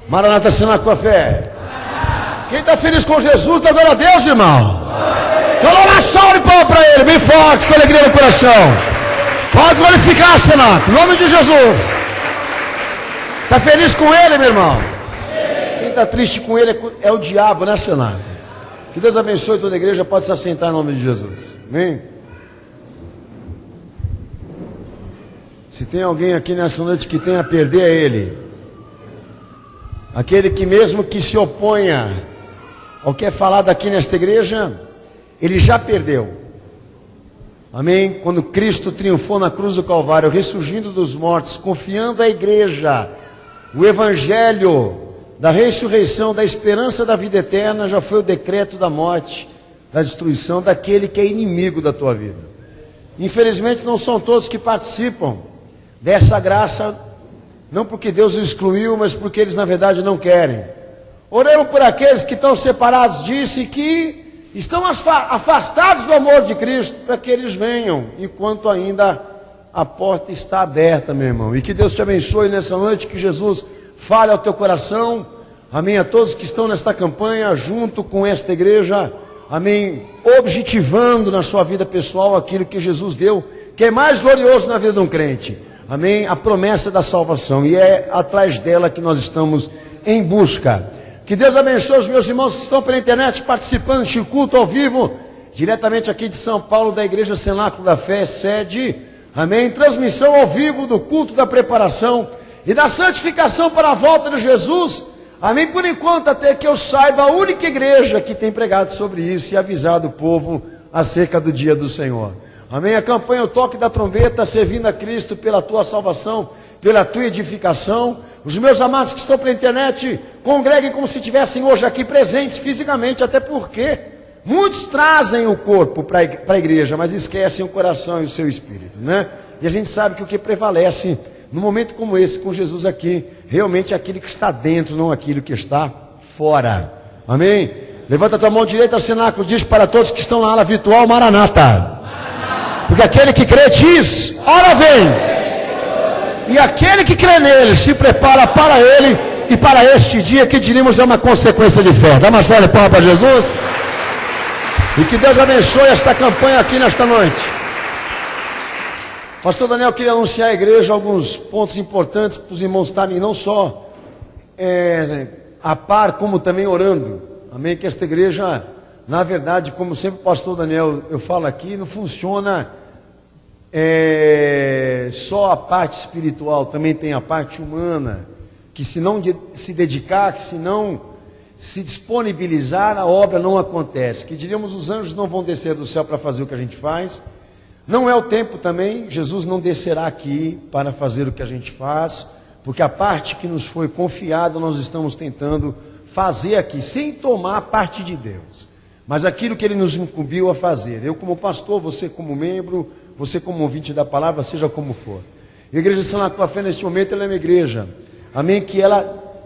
Maranata, Senar com a fé. Quem está feliz com Jesus, dá glória a Deus, irmão. Então dá uma salva de palmas para Ele, bem forte, com alegria no coração. Pode glorificar, Senar, em nome de Jesus. Está feliz com Ele, meu irmão? Quem está triste com Ele é o diabo, né, Senar? Que Deus abençoe toda a igreja, pode se assentar em nome de Jesus. Amém? Se tem alguém aqui nessa noite que tem a perder, é Ele. Aquele que mesmo que se oponha ao que é falado aqui nesta igreja, ele já perdeu. Amém? Quando Cristo triunfou na cruz do Calvário, ressurgindo dos mortos, confiando à igreja, o evangelho da ressurreição, da esperança da vida eterna, já foi o decreto da morte, da destruição daquele que é inimigo da tua vida. Infelizmente não são todos que participam dessa graça, não porque Deus os excluiu, mas porque eles na verdade não querem. Oremos por aqueles que estão separados disso e que estão afastados do amor de Cristo, para que eles venham, enquanto ainda a porta está aberta, meu irmão. E que Deus te abençoe nessa noite, que Jesus fale ao teu coração. Amém. A todos que estão nesta campanha, junto com esta igreja, amém, objetivando na sua vida pessoal aquilo que Jesus deu, que é mais glorioso na vida de um crente. Amém? A promessa da salvação, e é atrás dela que nós estamos em busca. Que Deus abençoe os meus irmãos que estão pela internet participando de culto ao vivo, diretamente aqui de São Paulo, da Igreja Cenáculo da Fé, sede, amém? Transmissão ao vivo do culto da preparação e da santificação para a volta de Jesus, amém? Por enquanto, até que eu saiba, a única igreja que tem pregado sobre isso e avisado o povo acerca do dia do Senhor. Amém? A campanha O Toque da Trombeta, servindo a Cristo pela tua salvação, pela tua edificação. Os meus amados que estão pela internet, congreguem como se estivessem hoje aqui presentes fisicamente, até porque muitos trazem o corpo para a igreja, mas esquecem o coração e o seu espírito, né? E a gente sabe que o que prevalece num momento como esse, com Jesus aqui, realmente é aquele que está dentro, não aquilo que está fora. Amém? Levanta a tua mão direita ao cenáculo, diz para todos que estão na ala virtual, Maranata. Porque aquele que crê diz, ora vem. E aquele que crê nele se prepara para ele e para este dia que diríamos é uma consequência de fé. Dá uma salva de palmas para Jesus. E que Deus abençoe esta campanha aqui nesta noite. Pastor Daniel queria anunciar à igreja alguns pontos importantes para os irmãos estarem não só a par, como também orando. Amém? Que esta igreja, na verdade, como sempre o pastor Daniel eu falo aqui, não funciona só a parte espiritual, também tem a parte humana, que se não se dedicar, que se não se disponibilizar, a obra não acontece. Que diríamos, os anjos não vão descer do céu para fazer o que a gente faz, não é o tempo também, Jesus não descerá aqui para fazer o que a gente faz, porque a parte que nos foi confiada nós estamos tentando fazer aqui, sem tomar parte de Deus, mas aquilo que Ele nos incumbiu a fazer. Eu como pastor, você como membro, você como ouvinte da palavra, seja como for. A igreja de São Tua Fé neste momento, ela é uma igreja, amém, que ela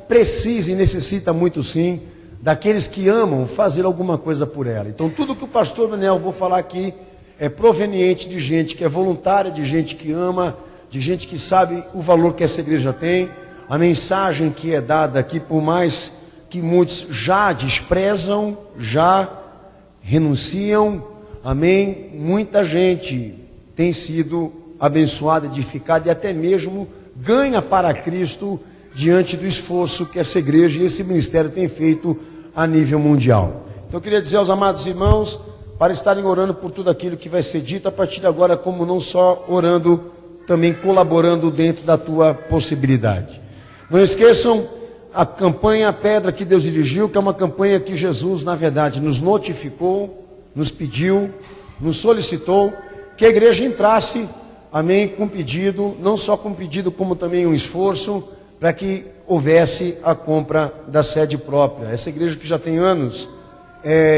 precisa e necessita muito sim, daqueles que amam fazer alguma coisa por ela. Então tudo que o pastor Daniel vou falar aqui, é proveniente de gente que é voluntária, de gente que ama, de gente que sabe o valor que essa igreja tem. A mensagem que é dada aqui, por mais que muitos já desprezam, já renunciam, amém, muita gente tem sido abençoada, edificada e até mesmo ganha para Cristo diante do esforço que essa igreja e esse ministério tem feito a nível mundial. Então eu queria dizer aos amados irmãos, para estarem orando por tudo aquilo que vai ser dito a partir de agora, como não só orando, também colaborando dentro da tua possibilidade. Não esqueçam a campanha Pedra que Deus dirigiu, que é uma campanha que Jesus, na verdade, nos notificou, nos pediu, nos solicitou, que a igreja entrasse, amém, com pedido, não só com pedido, como também um esforço, para que houvesse a compra da sede própria. Essa igreja que já tem anos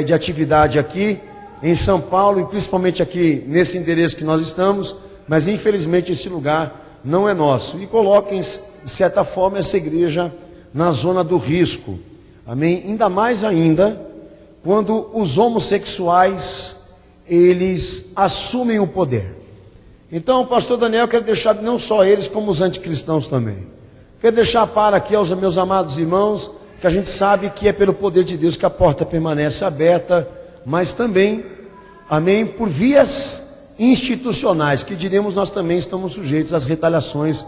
de atividade aqui, em São Paulo, e principalmente aqui nesse endereço que nós estamos, mas infelizmente esse lugar não é nosso. E coloquem, de certa forma, essa igreja na zona do risco. Amém? Ainda mais ainda, quando os homossexuais, eles assumem o poder. Então, o pastor Daniel quer deixar não só eles, como os anticristãos também. Quero deixar para aqui aos meus amados irmãos, que a gente sabe que é pelo poder de Deus que a porta permanece aberta, mas também, amém, por vias institucionais, que diremos nós também estamos sujeitos às retaliações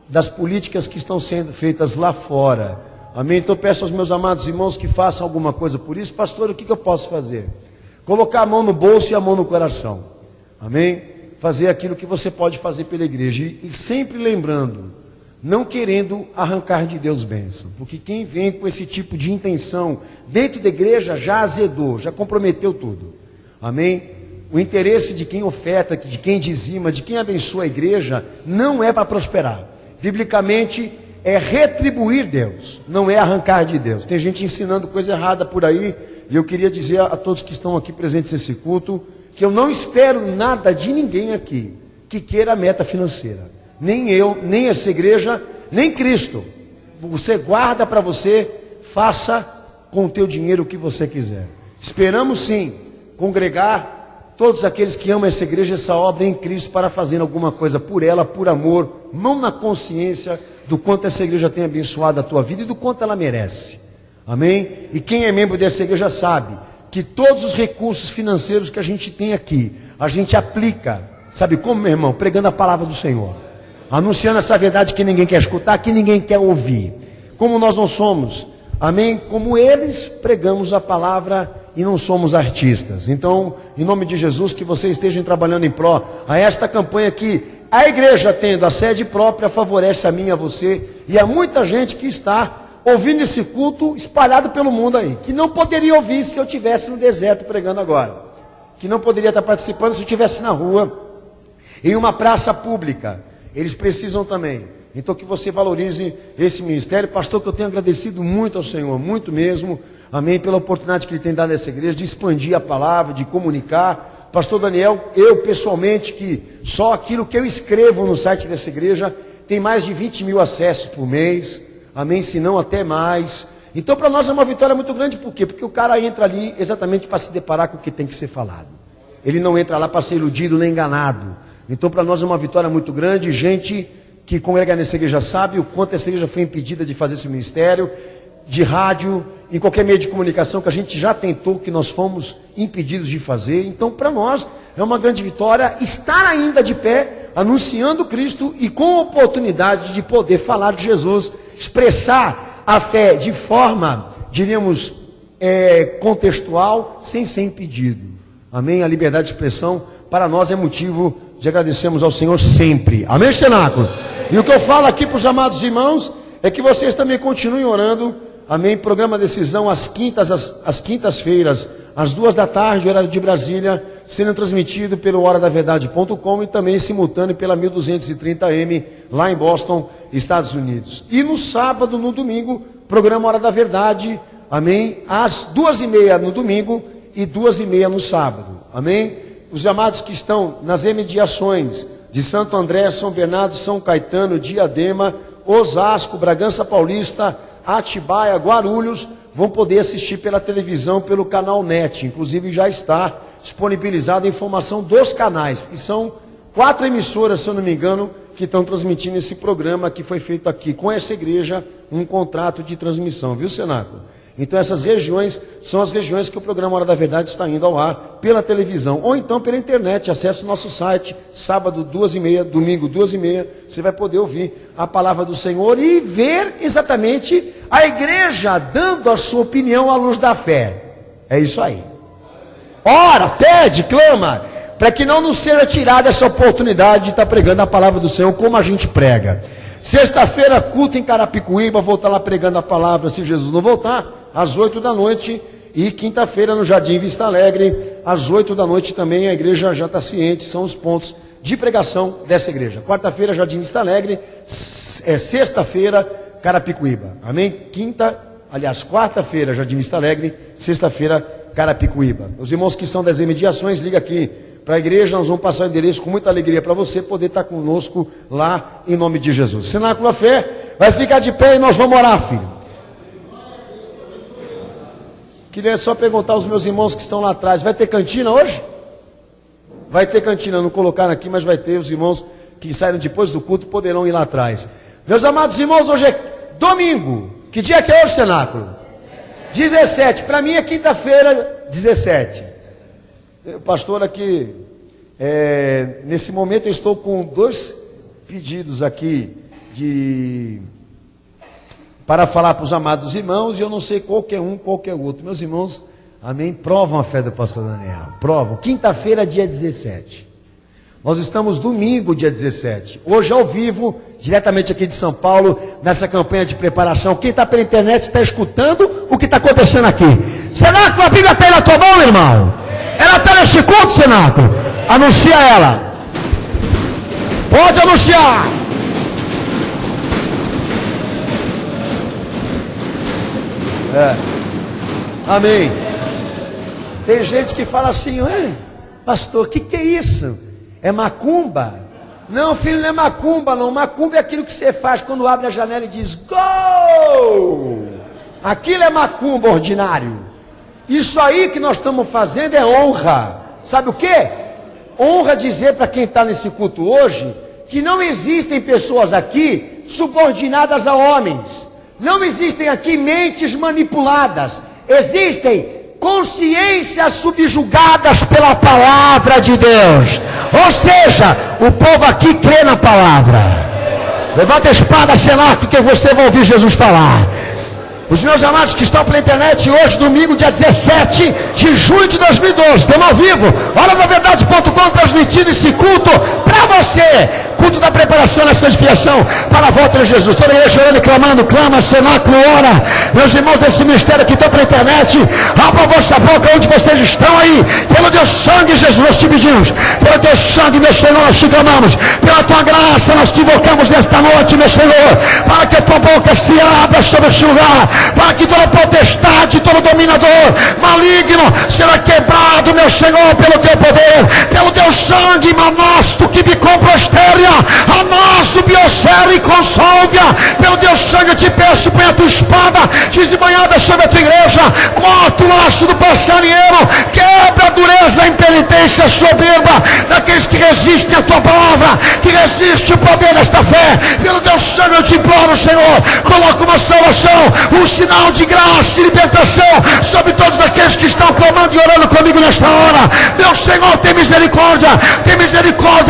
das políticas que estão sendo feitas lá fora. Amém? Então eu peço aos meus amados irmãos que façam alguma coisa por isso. Pastor, o que eu posso fazer? Colocar a mão no bolso e a mão no coração. Amém? Fazer aquilo que você pode fazer pela igreja. E sempre lembrando, não querendo arrancar de Deus bênção. Porque quem vem com esse tipo de intenção dentro da igreja já azedou, já comprometeu tudo. Amém? O interesse de quem oferta, de quem dizima, de quem abençoa a igreja, não é para prosperar. Biblicamente, é retribuir Deus, não é arrancar de Deus. Tem gente ensinando coisa errada por aí, e eu queria dizer a todos que estão aqui presentes nesse culto, que eu não espero nada de ninguém aqui, que queira a meta financeira. Nem eu, nem essa igreja, nem Cristo. Você guarda para você, faça com o teu dinheiro o que você quiser. Esperamos sim, congregar todos aqueles que amam essa igreja, essa obra em Cristo, para fazer alguma coisa por ela, por amor, mão na consciência do quanto essa igreja tem abençoado a tua vida e do quanto ela merece. Amém? E quem é membro dessa igreja sabe que todos os recursos financeiros que a gente tem aqui, a gente aplica, sabe como, meu irmão? Pregando a palavra do Senhor, anunciando essa verdade que ninguém quer escutar, que ninguém quer ouvir. Como nós não somos, amém? Como eles, pregamos a palavra e não somos artistas. Então, em nome de Jesus, que vocês estejam trabalhando em pró a esta campanha que a igreja, tendo a sede própria, favorece a mim e a você, e a muita gente que está ouvindo esse culto espalhado pelo mundo aí, que não poderia ouvir se eu estivesse no deserto pregando agora, que não poderia estar participando se eu estivesse na rua, em uma praça pública. Eles precisam também. Então que você valorize esse ministério. Pastor, que eu tenho agradecido muito ao Senhor, muito mesmo, amém, pela oportunidade que Ele tem dado a essa igreja, de expandir a palavra, de comunicar. Pastor Daniel, eu pessoalmente, que só aquilo que eu escrevo no site dessa igreja, tem mais de 20 mil acessos por mês, amém, se não até mais. Então para nós é uma vitória muito grande, por quê? Porque o cara entra ali exatamente para se deparar com o que tem que ser falado. Ele não entra lá para ser iludido nem enganado. Então para nós é uma vitória muito grande. Gente que congrega nessa igreja sabe o quanto essa igreja foi impedida de fazer esse ministério, de rádio, em qualquer meio de comunicação que a gente já tentou, que nós fomos impedidos de fazer. Então para nós é uma grande vitória estar ainda de pé, anunciando Cristo e com oportunidade de poder falar de Jesus, expressar a fé de forma, diríamos, contextual, sem ser impedido. Amém? A liberdade de expressão para nós é motivo de agradecermos ao Senhor sempre. Amém, cenáculo? E o que eu falo aqui para os amados irmãos é que vocês também continuem orando. Amém? Programa Decisão às quintas-feiras, às 14h, horário de Brasília, sendo transmitido pelo horadaverdade.com e também simultâneo pela 1230M, lá em Boston, Estados Unidos. E no sábado, no domingo, programa Hora da Verdade, amém? Às 2h30 no domingo e 2h30 no sábado. Amém? Os amados que estão nas imediações de Santo André, São Bernardo, São Caetano, Diadema, Osasco, Bragança Paulista, Atibaia, Guarulhos, vão poder assistir pela televisão, pelo canal NET. Inclusive já está disponibilizada a informação dos canais, que são 4 emissoras, se eu não me engano, que estão transmitindo esse programa que foi feito aqui com essa igreja, um contrato de transmissão, viu, cenáculo? Então essas regiões são as regiões que o programa Hora da Verdade está indo ao ar pela televisão, ou então pela internet. Acesse o nosso site, sábado 2h30, domingo 2h30, você vai poder ouvir a palavra do Senhor e ver exatamente a igreja dando a sua opinião à luz da fé. É isso aí. Ora, pede, clama, para que não nos seja tirada essa oportunidade de estar pregando a palavra do Senhor como a gente prega. Sexta-feira, culto em Carapicuíba, vou estar lá pregando a palavra, se Jesus não voltar, às 8 da noite. E quinta-feira no Jardim Vista Alegre, às 8 da noite também, a igreja já está ciente, são os pontos de pregação dessa igreja. Quarta-feira, Jardim Vista Alegre, sexta-feira, Carapicuíba. Amém? Quarta-feira, Jardim Vista Alegre, sexta-feira, Carapicuíba. Os irmãos que são das imediações, liga aqui para a igreja, nós vamos passar o endereço com muita alegria para você poder estar conosco lá, em nome de Jesus. Cenáculo da Fé, vai ficar de pé e nós vamos orar, filho. Queria só perguntar aos meus irmãos que estão lá atrás, vai ter cantina hoje? Vai ter cantina, não colocaram aqui, mas vai ter. Os irmãos que saíram depois do culto poderão ir lá atrás. Meus amados irmãos, hoje é domingo. Que dia que é hoje, cenáculo? 17. Para mim é quinta-feira, 17. Pastor, aqui, nesse momento eu estou com 2 pedidos aqui para falar para os amados irmãos, e eu não sei qual que é um, qual que é o outro. Meus irmãos, amém, provam a fé do pastor Daniel, provam. Quinta-feira, dia 17. Nós estamos domingo, dia 17. Hoje ao vivo, diretamente aqui de São Paulo, nessa campanha de preparação. Quem está pela internet está escutando o que está acontecendo aqui. Cenáculo, a Bíblia está aí na tua mão, irmão? Ela está nesse culto, Cenáculo? Anuncia ela. Pode anunciar. Amém. Tem gente que fala assim, pastor, o que é isso? É macumba? Não, filho, não é macumba não. Macumba é aquilo que você faz quando abre a janela e diz gol. Aquilo é macumba ordinário. Isso aí que nós estamos fazendo é honra. Sabe o que? Honra dizer para quem está nesse culto hoje que não existem pessoas aqui subordinadas a homens. Não existem aqui mentes manipuladas. Existem consciências subjugadas pela palavra de Deus. Ou seja, o povo aqui crê na palavra. Levanta a espada, Cenáculo, que você vai ouvir Jesus falar. Os meus amados que estão pela internet, hoje, domingo, dia 17 de junho de 2012, estamos ao vivo, horadaverdade.com, transmitindo esse culto para você, culto da preparação na santificação para a volta de Jesus. Toda a igreja orando e clamando, clama, Cenáculo, ora. Meus irmãos desse ministério que estão pela internet, abra a vossa boca onde vocês estão aí, pelo Deus sangue, Jesus, nós te pedimos, pelo Deus sangue, meu Senhor, nós te clamamos, pela tua graça, nós te invocamos nesta noite, meu Senhor, para que a tua boca se abra sobre este lugar, para que toda potestade, todo dominador maligno será quebrado, meu Senhor, pelo teu poder, pelo teu sangue, manasto que me comprosteria, amasso biocero e consolvia, pelo teu sangue eu te peço, põe a tua espada desembanhada sobre a tua igreja, corta o laço do passarinheiro, quebra a dureza, a impenitência, a soberba daqueles que resistem à tua palavra, que resistem o poder desta fé, pelo teu sangue eu te imploro, Senhor, coloca uma salvação, um sinal de graça e libertação sobre todos aqueles que estão clamando e orando comigo nesta hora. Meu Senhor, tem misericórdia,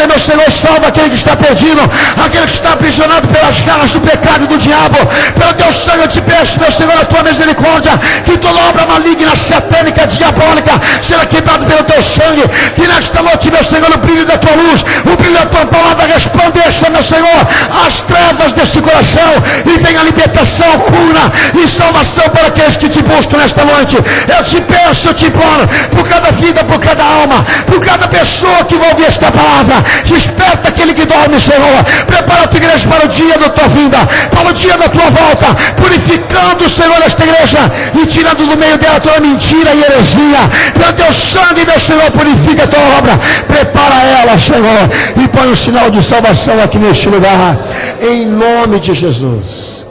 meu Senhor, salva aquele que está perdido, aquele que está aprisionado pelas garras do pecado e do diabo. Pelo teu sangue eu te peço, meu Senhor, a tua misericórdia, que toda obra maligna, satânica, diabólica será quebrada pelo teu sangue, que nesta noite, meu Senhor, o brilho da tua luz, o brilho da tua palavra resplandeça, meu Senhor, as trevas desse coração, e venha a libertação, cura e salvação para aqueles que te buscam nesta noite. Eu te peço, eu te imploro, por cada vida, por cada alma, por cada pessoa que vai ouvir esta palavra, desperta aquele que dorme, Senhor, prepara a tua igreja para o dia da tua vinda, para o dia da tua volta, purificando, Senhor, esta igreja e tirando do meio dela toda mentira e heresia. Pelo teu sangue, meu Senhor, purifica a tua obra, prepara ela, Senhor, e põe um sinal de salvação aqui neste lugar, em nome de Jesus.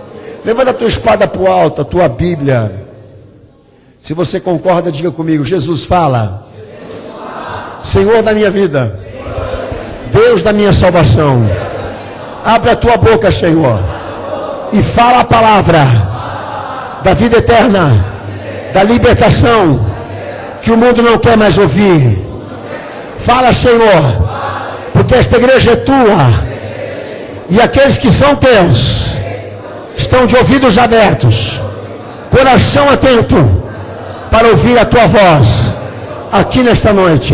Levanta a tua espada para o alto, a tua Bíblia. Se você concorda, diga comigo: Jesus fala. Senhor da minha vida, Deus da minha salvação, abre a tua boca, Senhor, e fala a palavra da vida eterna, da libertação, que o mundo não quer mais ouvir. Fala, Senhor, porque esta igreja é tua, e aqueles que são teus estão de ouvidos abertos, coração atento, para ouvir a tua voz, aqui nesta noite,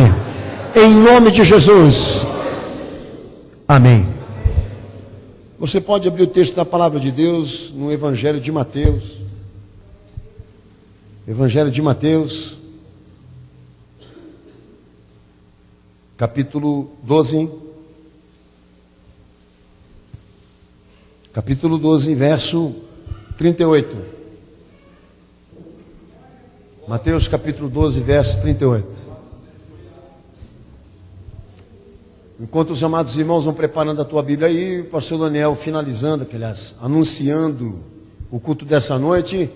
em nome de Jesus, amém. Você pode abrir o texto da palavra de Deus no Evangelho de Mateus. Evangelho de Mateus, capítulo 12. Capítulo 12, verso 38. Mateus capítulo 12, verso 38. Enquanto os amados irmãos vão preparando a tua Bíblia aí, o pastor Daniel finalizando, aliás, anunciando o culto dessa noite,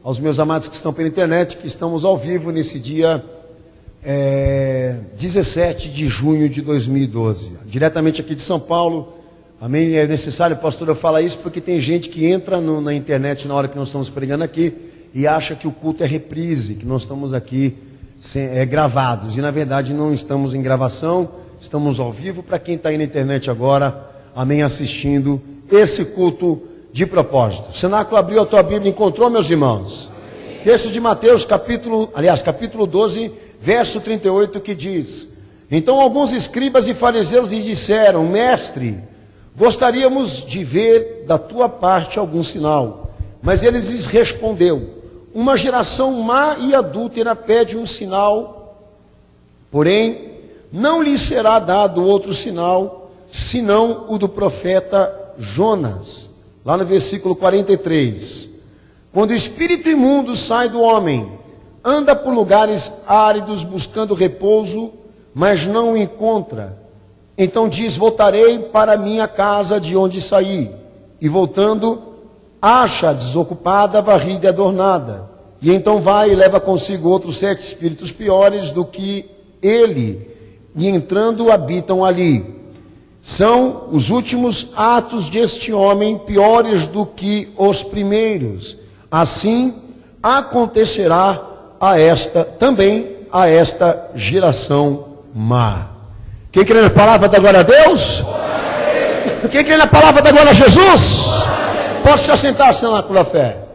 aos meus amados que estão pela internet, que estamos ao vivo nesse dia 17 de junho de 2012, diretamente aqui de São Paulo, Amém? É necessário, pastor, eu falar isso porque tem gente que entra na internet na hora que nós estamos pregando aqui e acha que o culto é reprise, que nós estamos aqui gravados. E na verdade não estamos em gravação, estamos ao vivo para quem está aí na internet agora, amém, assistindo esse culto de propósito. Cenáculo abriu a tua Bíblia, encontrou, meus irmãos? Amém. Texto de Mateus, capítulo 12, verso 38, que diz: então alguns escribas e fariseus lhe disseram: mestre, gostaríamos de ver da tua parte algum sinal. Mas ele lhes respondeu: uma geração má e adúltera pede um sinal, porém não lhe será dado outro sinal, senão o do profeta Jonas. Lá no versículo 43. Quando o espírito imundo sai do homem, anda por lugares áridos buscando repouso, mas não o encontra. Então diz: voltarei para minha casa de onde saí. E voltando, acha desocupada, varrida e adornada. E então vai e leva consigo outros 7 espíritos piores do que ele, e entrando habitam ali. São os últimos atos deste homem piores do que os primeiros. Assim acontecerá também a esta geração má. Quem crê na palavra da glória a Deus? Quem crê na palavra da glória a Jesus? Pode se assentar, cenáculo da fé.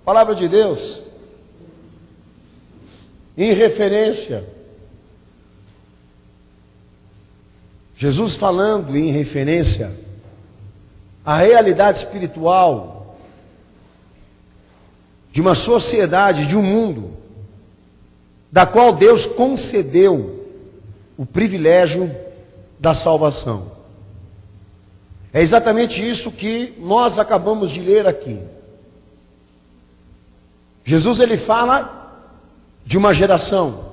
Palavra de Deus, em referência, Jesus falando em referência à realidade espiritual de uma sociedade, de um mundo, da qual Deus concedeu o privilégio da salvação. É exatamente isso que nós acabamos de ler aqui. Jesus, ele fala de uma geração,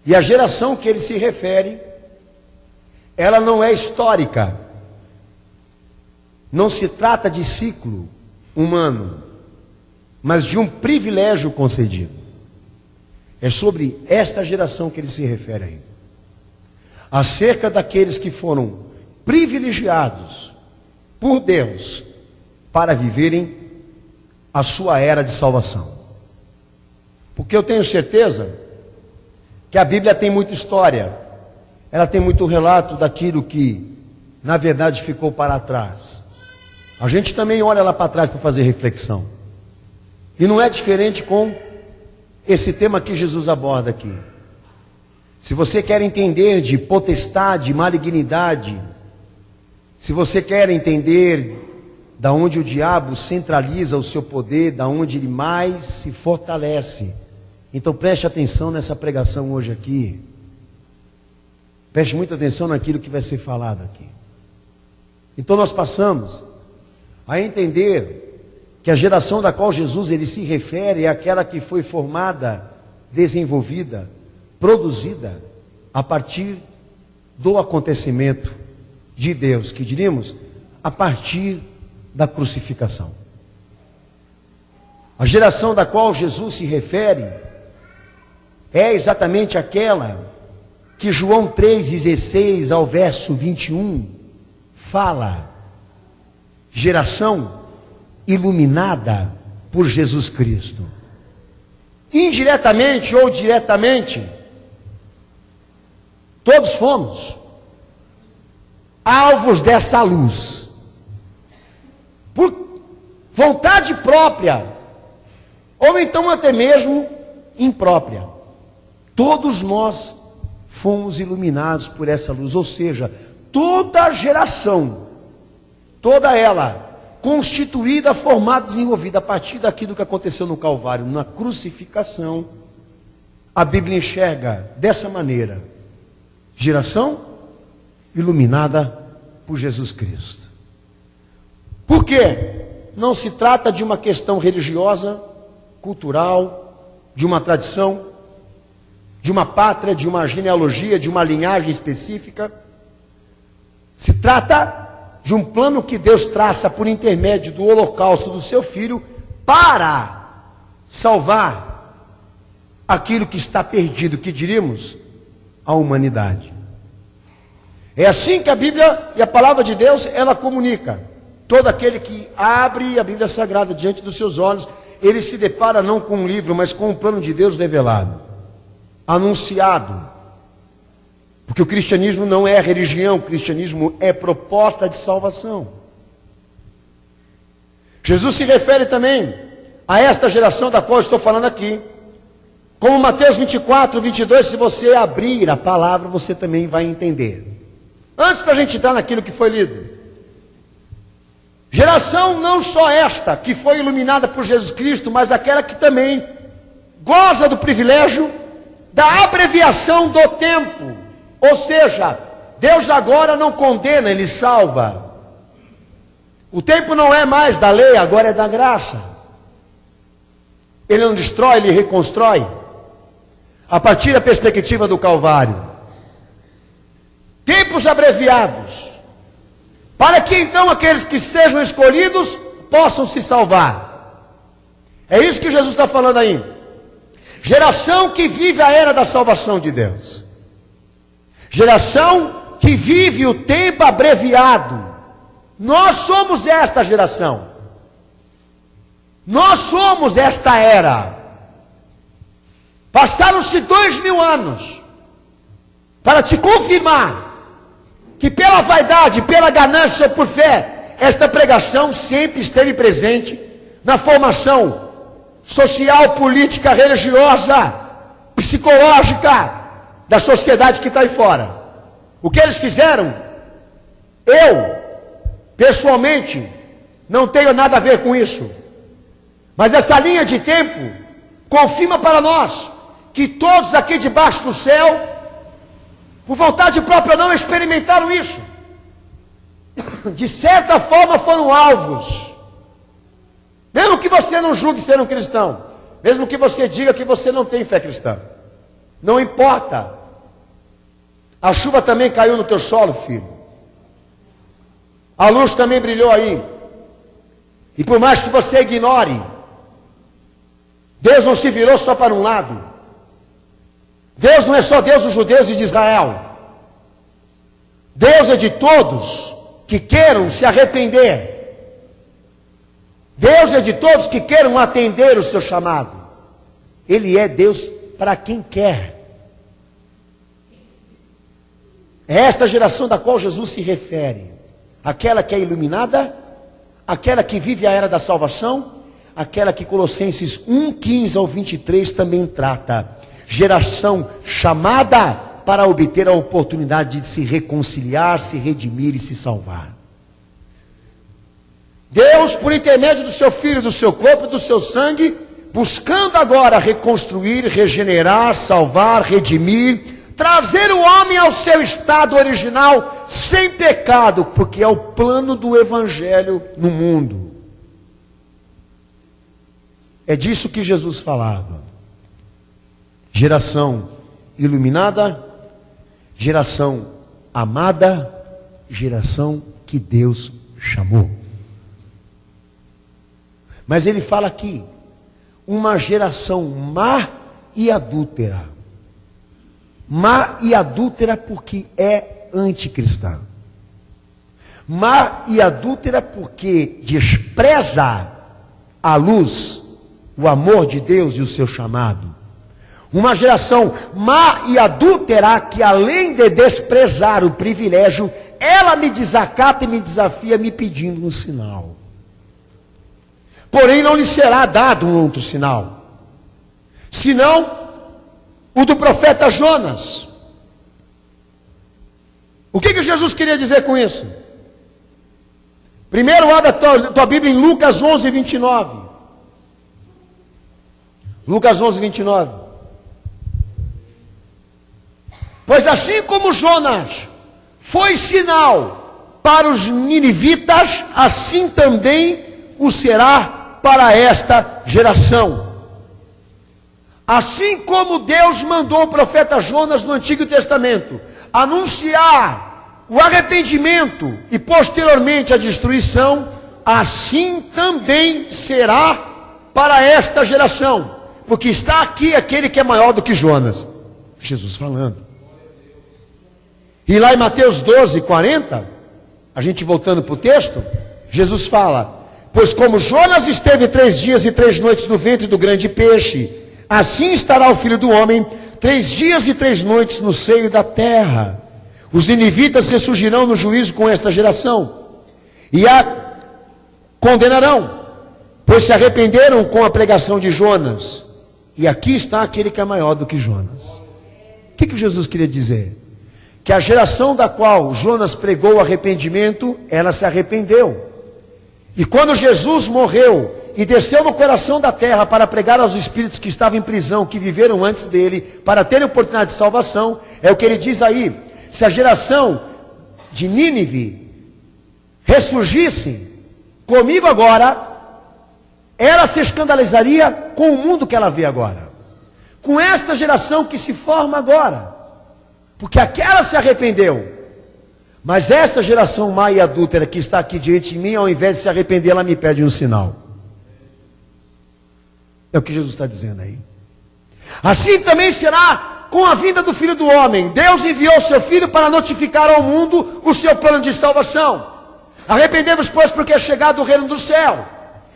e a geração que ele se refere, ela não é histórica, não se trata de ciclo humano, mas de um privilégio concedido. É sobre esta geração que ele se refere aí, acerca daqueles que foram privilegiados por Deus para viverem a sua era de salvação. Porque eu tenho certeza que a Bíblia tem muita história, ela tem muito relato daquilo que na verdade ficou para trás. A gente também olha lá para trás para fazer reflexão, e não é diferente com esse tema que Jesus aborda aqui. Se você quer entender de potestade, malignidade, se você quer entender da onde o diabo centraliza o seu poder, da onde ele mais se fortalece, então preste atenção nessa pregação hoje aqui. Preste muita atenção naquilo que vai ser falado aqui. Então nós passamos a entender que a geração da qual Jesus ele se refere é aquela que foi formada, desenvolvida, produzida a partir do acontecimento de Deus, que diríamos, a partir da crucificação. A geração da qual Jesus se refere é exatamente aquela que João 3,16 ao verso 21 fala, geração iluminada por Jesus Cristo. Indiretamente ou diretamente, todos fomos alvos dessa luz, por vontade própria, ou então até mesmo imprópria. Todos nós fomos iluminados por essa luz, ou seja, toda a geração, toda ela, constituída, formada, desenvolvida a partir daquilo que aconteceu no Calvário, na crucificação, a Bíblia enxerga dessa maneira: geração iluminada por Jesus Cristo. Por quê? Não se trata de uma questão religiosa, cultural, de uma tradição, de uma pátria, de uma genealogia, de uma linhagem específica. Se trata de um plano que Deus traça por intermédio do holocausto do seu filho para salvar aquilo que está perdido, que diríamos, a humanidade. É assim que a Bíblia e a palavra de Deus, ela comunica. Todo aquele que abre a Bíblia Sagrada diante dos seus olhos, ele se depara não com um livro, mas com o plano de Deus revelado, anunciado. Porque o cristianismo não é religião, o cristianismo é proposta de salvação. Jesus se refere também a esta geração da qual eu estou falando aqui. Como Mateus 24, 22, se você abrir a palavra, você também vai entender. Antes para a gente entrar naquilo que foi lido. Geração não só esta, que foi iluminada por Jesus Cristo, mas aquela que também goza do privilégio da abreviação do tempo. Ou seja, Deus agora não condena, Ele salva. O tempo não é mais da lei, agora é da graça. Ele não destrói, Ele reconstrói. A partir da perspectiva do Calvário. Tempos abreviados. Para que então aqueles que sejam escolhidos possam se salvar. É isso que Jesus está falando aí. Geração que vive a era da salvação de Deus. Geração que vive o tempo abreviado. Nós somos esta geração. Nós somos esta era. Passaram-se 2000 anos para te confirmar que pela vaidade, pela ganância ou por fé, esta pregação sempre esteve presente na formação social, política, religiosa, psicológica da sociedade que está aí fora. O que eles fizeram? Eu, pessoalmente, não tenho nada a ver com isso. Mas essa linha de tempo confirma para nós que todos aqui debaixo do céu, por vontade própria, não experimentaram isso. De certa forma foram alvos. Mesmo que você não julgue ser um cristão, mesmo que você diga que você não tem fé cristã, não importa. A chuva também caiu no teu solo, filho. A luz também brilhou aí. E por mais que você ignore, Deus não se virou só para um lado. Deus não é só Deus dos judeus e de Israel. Deus é de todos que queiram se arrepender. Deus é de todos que queiram atender o seu chamado. Ele é Deus para quem quer. É esta geração da qual Jesus se refere. Aquela que é iluminada, aquela que vive a era da salvação, aquela que Colossenses 1, 15 ao 23 também trata. Geração chamada para obter a oportunidade de se reconciliar, se redimir e se salvar. Deus, por intermédio do seu Filho, do seu corpo e do seu sangue, buscando agora reconstruir, regenerar, salvar, redimir, trazer o homem ao seu estado original, sem pecado, porque é o plano do Evangelho no mundo. É disso que Jesus falava. Geração iluminada, geração amada, geração que Deus chamou. Mas ele fala aqui, uma geração má e adúltera. Má e adúltera porque é anticristã. Má e adúltera porque despreza a luz, o amor de Deus e o seu chamado. Uma geração má e adúltera que, além de desprezar o privilégio, ela me desacata e me desafia me pedindo um sinal. Porém não lhe será dado um outro sinal, senão o do profeta Jonas. O que Jesus queria dizer com isso? Primeiro abre a tua Bíblia em Lucas 11, 29. Lucas 11, 29. Pois assim como Jonas foi sinal para os ninivitas, assim também o será para esta geração. Assim como Deus mandou o profeta Jonas no Antigo Testamento anunciar o arrependimento e posteriormente a destruição, assim também será para esta geração, porque está aqui aquele que é maior do que Jonas. Jesus falando. E lá em Mateus 12, 40, a gente voltando para o texto, Jesus fala: pois como Jonas esteve 3 dias e 3 noites no ventre do grande peixe, assim estará o Filho do Homem 3 dias e 3 noites no seio da terra. Os ninivitas ressurgirão no juízo com esta geração, e a condenarão, pois se arrependeram com a pregação de Jonas. E aqui está aquele que é maior do que Jonas. O que Jesus queria dizer? Que a geração da qual Jonas pregou o arrependimento, ela se arrependeu. E quando Jesus morreu e desceu no coração da terra para pregar aos espíritos que estavam em prisão, que viveram antes dele, para terem oportunidade de salvação, é o que ele diz aí: se a geração de Nínive ressurgisse comigo agora, ela se escandalizaria com o mundo que ela vê agora, com esta geração que se forma agora, porque aquela se arrependeu. Mas essa geração má e adúltera que está aqui diante de mim, ao invés de se arrepender, ela me pede um sinal. É o que Jesus está dizendo aí. Assim também será com a vinda do Filho do Homem. Deus enviou o seu Filho para notificar ao mundo o seu plano de salvação. Arrependemos, pois, porque é chegado o reino do céu.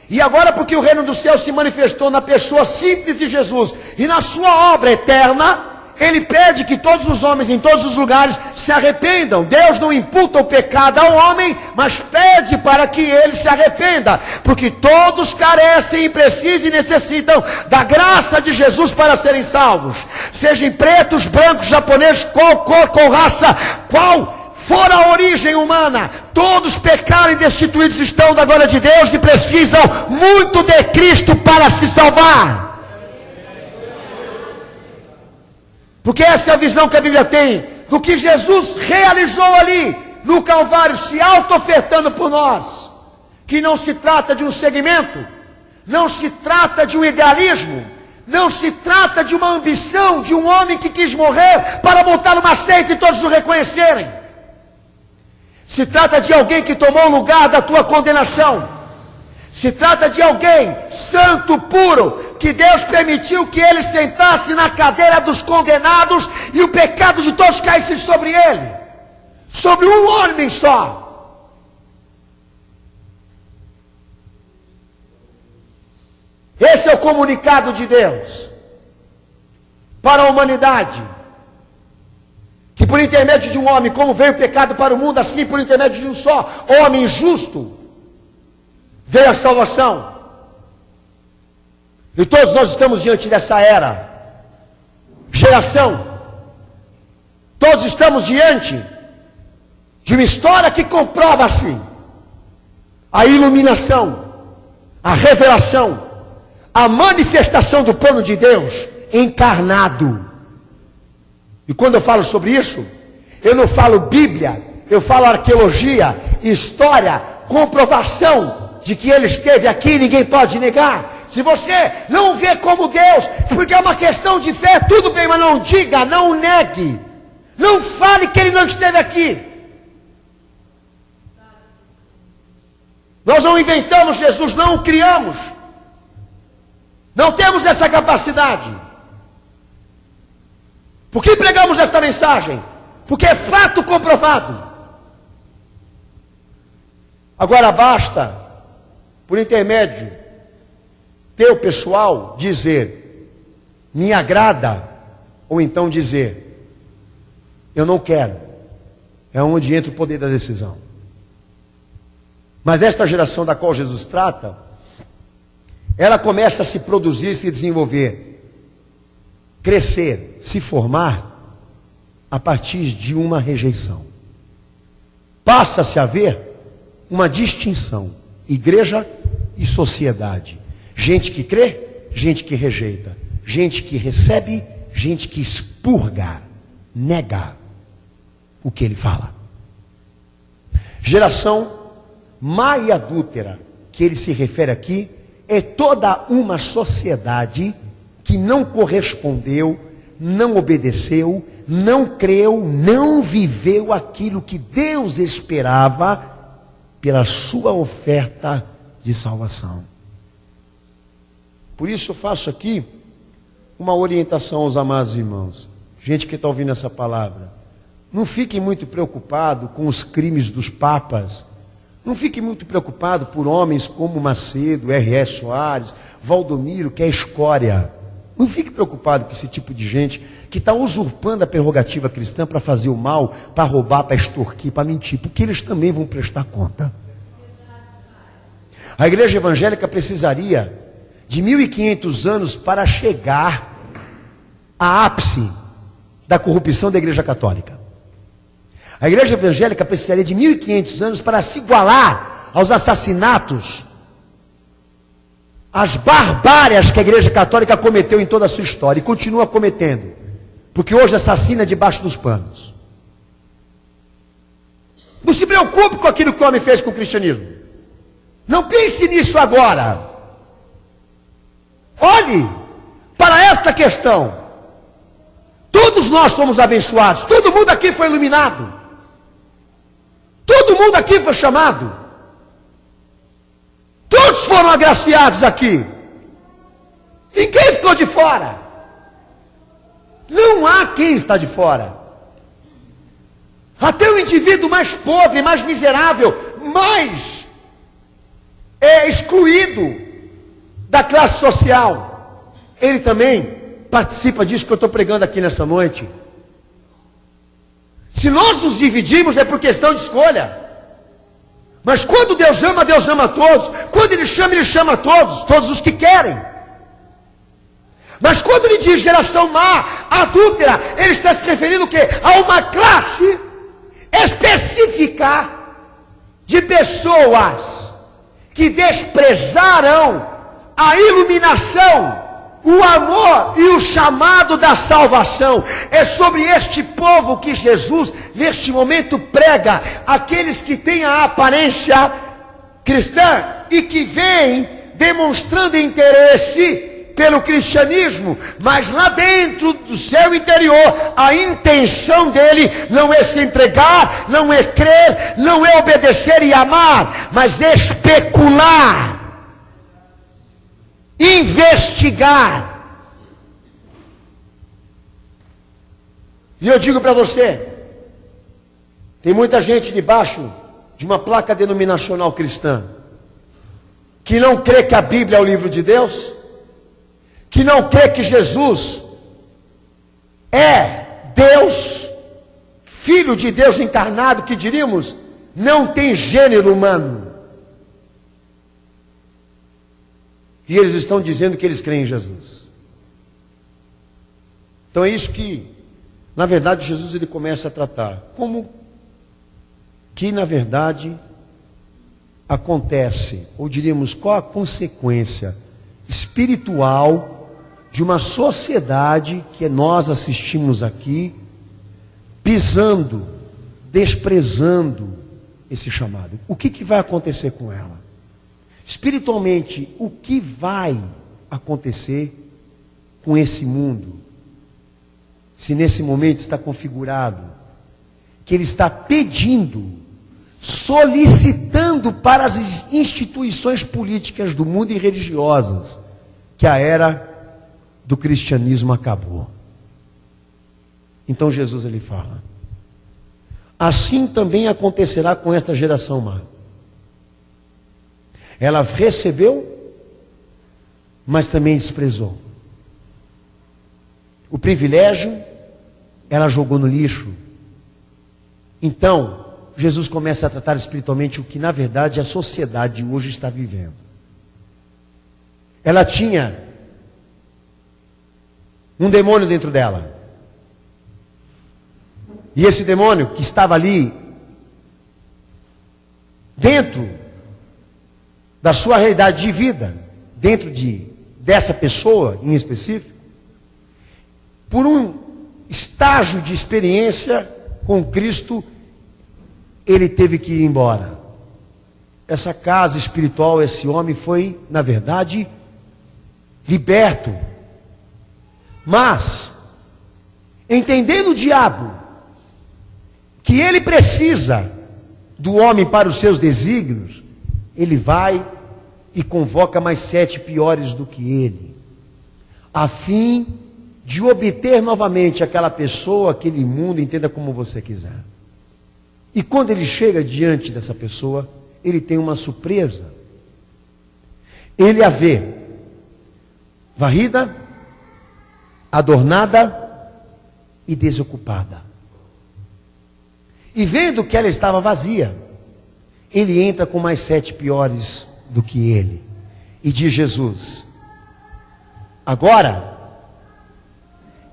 E agora, porque o reino do céu se manifestou na pessoa simples de Jesus e na sua obra eterna, ele pede que todos os homens em todos os lugares se arrependam. Deus não imputa o pecado ao homem, mas pede para que ele se arrependa, porque todos carecem e precisam e necessitam da graça de Jesus para serem salvos. Sejam pretos, brancos, japoneses, qual cor, qual raça, qual for a origem humana, todos pecaram e destituídos estão da glória de Deus e precisam muito de Cristo para se salvar. Porque essa é a visão que a Bíblia tem do que Jesus realizou ali no Calvário, se auto-ofertando por nós. Que não se trata de um segmento, não se trata de um idealismo, não se trata de uma ambição de um homem que quis morrer para montar uma seita e todos o reconhecerem. Se trata de alguém que tomou o lugar da tua condenação. Se trata de alguém santo, puro, que Deus permitiu que ele sentasse na cadeira dos condenados e o pecado de todos caísse sobre ele, sobre um homem só. Esse é o comunicado de Deus para a humanidade, que por intermédio de um homem, como veio o pecado para o mundo, assim por intermédio de um só homem justo, veio a salvação. E todos nós estamos diante dessa geração. Todos estamos diante de uma história que comprova assim a iluminação, a revelação, a manifestação do plano de Deus encarnado. E quando eu falo sobre isso, eu não falo Bíblia, eu falo arqueologia, história, comprovação de que ele esteve aqui, ninguém pode negar. Se você não vê como Deus, porque é uma questão de fé, tudo bem, mas não diga, não negue, não fale que ele não esteve aqui. Nós não inventamos Jesus, não o criamos, não temos essa capacidade. Por que pregamos esta mensagem? Porque é fato comprovado. Agora basta, por intermédio teu pessoal, dizer me agrada, ou então dizer eu não quero. É onde entra o poder da decisão. Mas esta geração da qual Jesus trata, ela começa a se produzir, se desenvolver, crescer, se formar a partir de uma rejeição. Passa-se a ver uma distinção: igreja e sociedade. Gente que crê, gente que rejeita. Gente que recebe, gente que expurga, nega o que ele fala. Geração má e adúltera, que ele se refere aqui, é toda uma sociedade que não correspondeu, não obedeceu, não creu, não viveu aquilo que Deus esperava pela sua oferta de salvação. Por isso eu faço aqui uma orientação aos amados irmãos, gente que está ouvindo essa palavra. Não fiquem muito preocupados com os crimes dos papas. Não fiquem muito preocupados por homens como Macedo, R.S. Soares, Valdomiro, que é escória. Não fique preocupado com esse tipo de gente que está usurpando a prerrogativa cristã para fazer o mal, para roubar, para extorquir, para mentir, porque eles também vão prestar conta. A igreja evangélica precisaria de 1500 anos para chegar a ápice da corrupção da igreja católica. A igreja evangélica precisaria de 1500 anos para se igualar aos assassinatos, às barbárias que a igreja católica cometeu em toda a sua história e continua cometendo, porque hoje assassina debaixo dos panos. Não se preocupe com aquilo que o homem fez com o cristianismo. Não pense nisso agora. Olhe para esta questão. Todos nós fomos abençoados, todo mundo aqui foi iluminado, todo mundo aqui foi chamado, todos foram agraciados aqui, ninguém ficou de fora, não há quem está de fora. Até o indivíduo mais pobre, mais miserável, mais excluído da classe social, ele também participa disso que eu estou pregando aqui nessa noite. Se nós nos dividimos é por questão de escolha. Mas quando Deus ama a todos. Quando Ele chama a todos, todos os que querem. Mas quando Ele diz geração má, adúltera, Ele está se referindo o quê? A uma classe específica de pessoas que desprezaram a iluminação, o amor e o chamado da salvação. É sobre este povo que Jesus neste momento prega, aqueles que têm a aparência cristã e que vêm demonstrando interesse pelo cristianismo, mas lá dentro do seu interior a intenção dele não é se entregar, não é crer, não é obedecer e amar, mas especular, investigar. E eu digo para você, tem muita gente debaixo de uma placa denominacional cristã que não crê que a Bíblia é o livro de Deus, que não crê que Jesus é Deus, Filho de Deus encarnado, que diríamos, não tem gênero humano. E eles estão dizendo que eles creem em Jesus. Então é isso que, na verdade, Jesus ele começa a tratar. Como que, na verdade, acontece, ou diríamos, qual a consequência espiritual de uma sociedade que nós assistimos aqui, pisando, desprezando esse chamado. O que vai acontecer com ela? Espiritualmente, o que vai acontecer com esse mundo? Se nesse momento está configurado que ele está pedindo, solicitando para as instituições políticas do mundo e religiosas que a era do cristianismo acabou. Então Jesus ele fala: assim também acontecerá com esta geração má. Ela recebeu, mas também desprezou. O privilégio, ela jogou no lixo. Então, Jesus começa a tratar espiritualmente o que na verdade a sociedade hoje está vivendo. Ela tinha um demônio dentro dela. E esse demônio que estava ali, dentro da sua realidade de vida, dentro dessa pessoa em específico, por um estágio de experiência com Cristo, ele teve que ir embora. Essa casa espiritual, esse homem foi, na verdade, liberto. Mas entendendo o diabo que ele precisa do homem para os seus desígnios, ele vai e convoca mais 7 piores do que ele, a fim de obter novamente aquela pessoa, aquele mundo, entenda como você quiser. E quando ele chega diante dessa pessoa, ele tem uma surpresa. Ele a vê varrida, adornada e desocupada. E vendo que ela estava vazia, ele entra com mais 7 piores do que ele. E diz Jesus: agora,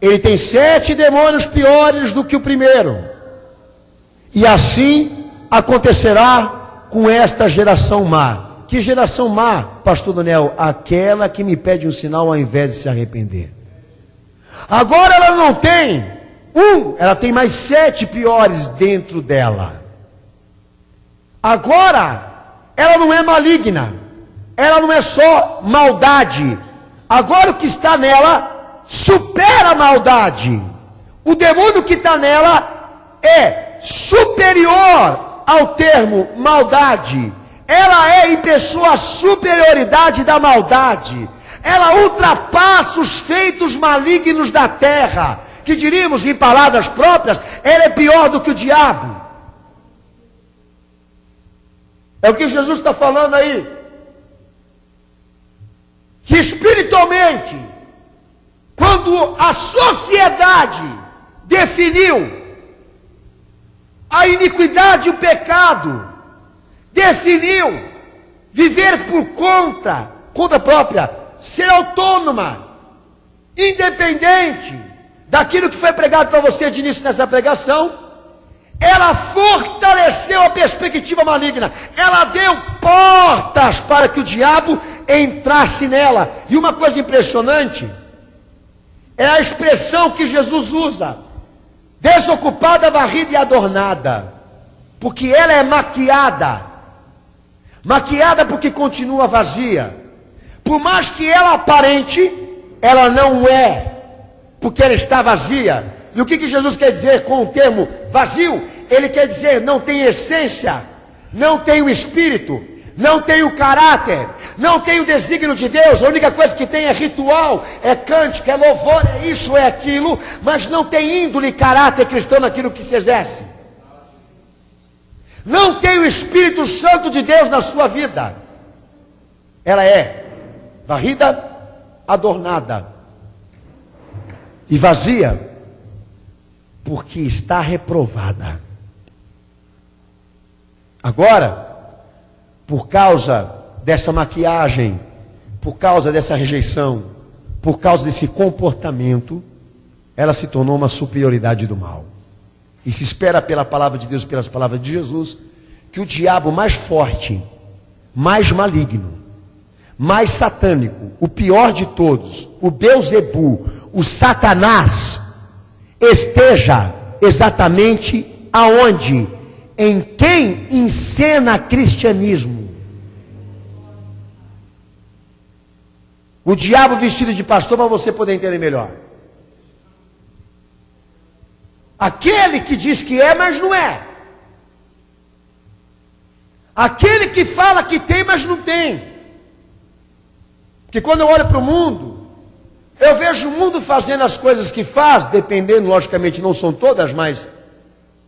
ele tem 7 demônios piores do que o primeiro. E assim acontecerá com esta geração má. Que geração má, pastor Daniel? Aquela que me pede um sinal ao invés de se arrepender. Agora ela não tem ela tem mais 7 piores dentro dela. Agora, ela não é maligna, ela não é só maldade. Agora o que está nela supera a maldade. O demônio que está nela é superior ao termo maldade. Ela é em pessoa a superioridade da maldade. Ela ultrapassa os feitos malignos da terra, que diríamos em palavras próprias, ela é pior do que o diabo. É o que Jesus está falando aí. Que espiritualmente, quando a sociedade definiu a iniquidade e o pecado, definiu viver por conta própria, ser autônoma, independente daquilo que foi pregado para você de início nessa pregação, ela fortaleceu a perspectiva maligna, ela deu portas para que o diabo entrasse nela. E uma coisa impressionante é a expressão que Jesus usa: desocupada, varrida e adornada, porque ela é maquiada porque continua vazia. Por mais que ela aparente, ela não é, porque ela está vazia. E o que Jesus quer dizer com o termo vazio? Ele quer dizer não tem essência, não tem o espírito, não tem o caráter, não tem o desígnio de Deus. A única coisa que tem é ritual, é cântico, é louvor, é isso, é aquilo, mas não tem índole e caráter cristão naquilo que se exerce. Não tem o Espírito Santo de Deus na sua vida. Ela é varrida, adornada e vazia, porque está reprovada. Agora, por causa dessa maquiagem, por causa dessa rejeição, por causa desse comportamento, ela se tornou uma superioridade do mal. E se espera pela palavra de Deus, pelas palavras de Jesus, que o diabo mais forte, mais maligno, mais satânico, o pior de todos, o Beuzebu, o Satanás, esteja exatamente aonde? Em quem encena cristianismo. O diabo vestido de pastor, para você poder entender melhor. Aquele que diz que é, mas não é. Aquele que fala que tem, mas não tem. Porque quando eu olho para o mundo, eu vejo o mundo fazendo as coisas que faz, dependendo, logicamente não são todas, mas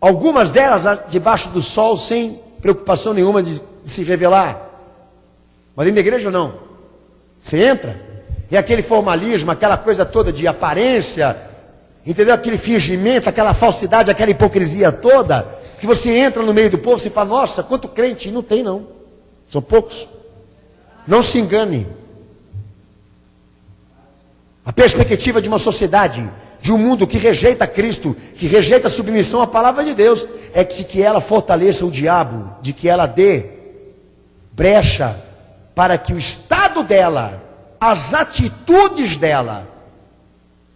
algumas delas debaixo do sol, sem preocupação nenhuma de se revelar. Mas dentro da igreja não. Você entra, e aquele formalismo, aquela coisa toda de aparência, entendeu? Aquele fingimento, aquela falsidade, aquela hipocrisia toda, que você entra no meio do povo, você fala, nossa, quanto crente, e não tem não, são poucos. Não se engane. A perspectiva de uma sociedade, de um mundo que rejeita Cristo, que rejeita a submissão à palavra de Deus, é que ela fortaleça o diabo, de que ela dê brecha para que o estado dela, as atitudes dela,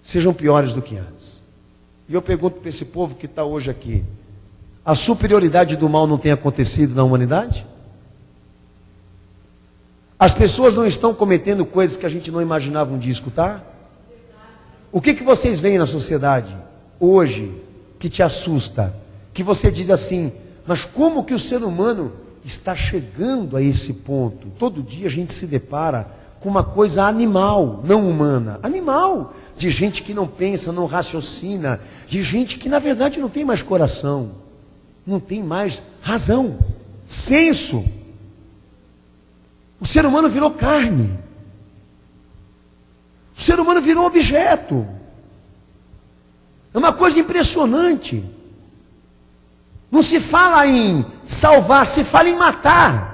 sejam piores do que antes. E eu pergunto para esse povo que está hoje aqui, a superioridade do mal não tem acontecido na humanidade? As pessoas não estão cometendo coisas que a gente não imaginava um dia escutar? O que vocês veem na sociedade? hoje que te assusta? Que você diz assim, mas como que o ser humano está chegando a esse ponto? Todo dia a gente se depara com uma coisa animal, não humana. Animal, de gente que não pensa, não raciocina, de gente que na verdade não tem mais coração, não tem mais razão, senso. O ser humano virou carne. O ser humano virou objeto. É uma coisa impressionante. Não se fala em salvar, se fala em matar.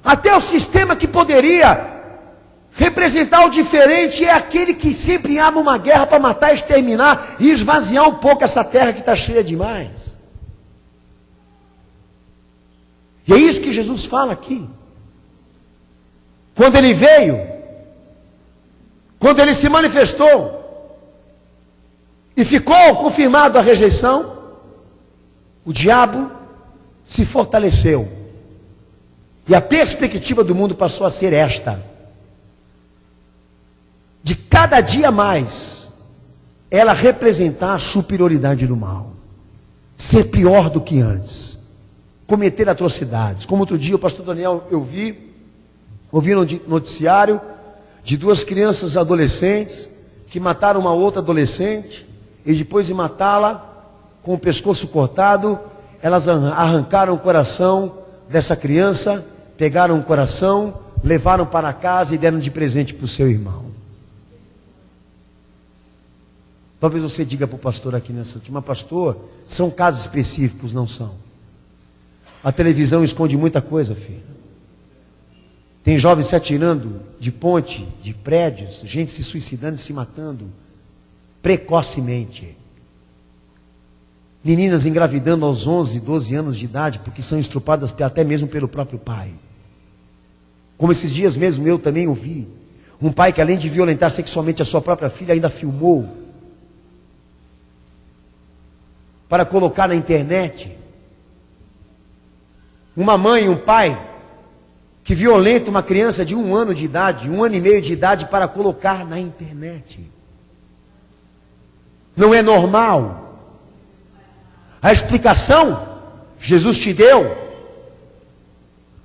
Até o sistema que poderia representar o diferente é aquele que sempre abre uma guerra para matar, exterminar e esvaziar um pouco essa terra que está cheia demais. E é isso que Jesus fala aqui. Quando ele veio, quando ele se manifestou e ficou confirmado a rejeição, o diabo se fortaleceu. E a perspectiva do mundo passou a ser esta: de cada dia mais, ela representar a superioridade do mal, ser pior do que antes, cometer atrocidades. Como outro dia o pastor Daniel, ouvi no noticiário de duas crianças adolescentes que mataram uma outra adolescente, e depois de matá-la, com o pescoço cortado, elas arrancaram o coração dessa criança, pegaram o coração, levaram para casa e deram de presente para o seu irmão. Talvez você diga para o pastor aqui nessa última, pastor, são casos específicos, não são. A televisão esconde muita coisa, filho. Tem jovens se atirando de ponte, de prédios, gente se suicidando e se matando precocemente. Meninas engravidando aos 11, 12 anos de idade, porque são estrupadas até mesmo pelo próprio pai. Como esses dias mesmo eu também ouvi, um pai que além de violentar sexualmente a sua própria filha, ainda filmou para colocar na internet. Uma mãe e um pai que violenta uma criança de 1 ano de idade, 1 ano e meio de idade, para colocar na internet. Não é normal. A explicação Jesus te deu.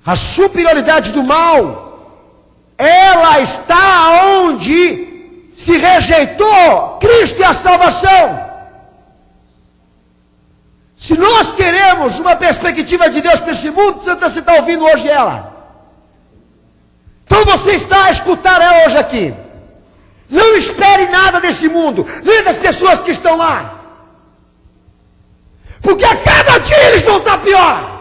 A superioridade do mal, ela está onde se rejeitou Cristo e a salvação. Se nós queremos uma perspectiva de Deus para esse mundo, você está ouvindo hoje ela. Então você está a escutar ela hoje aqui. Não espere nada desse mundo, nem das pessoas que estão lá. Porque a cada dia eles vão estar pior.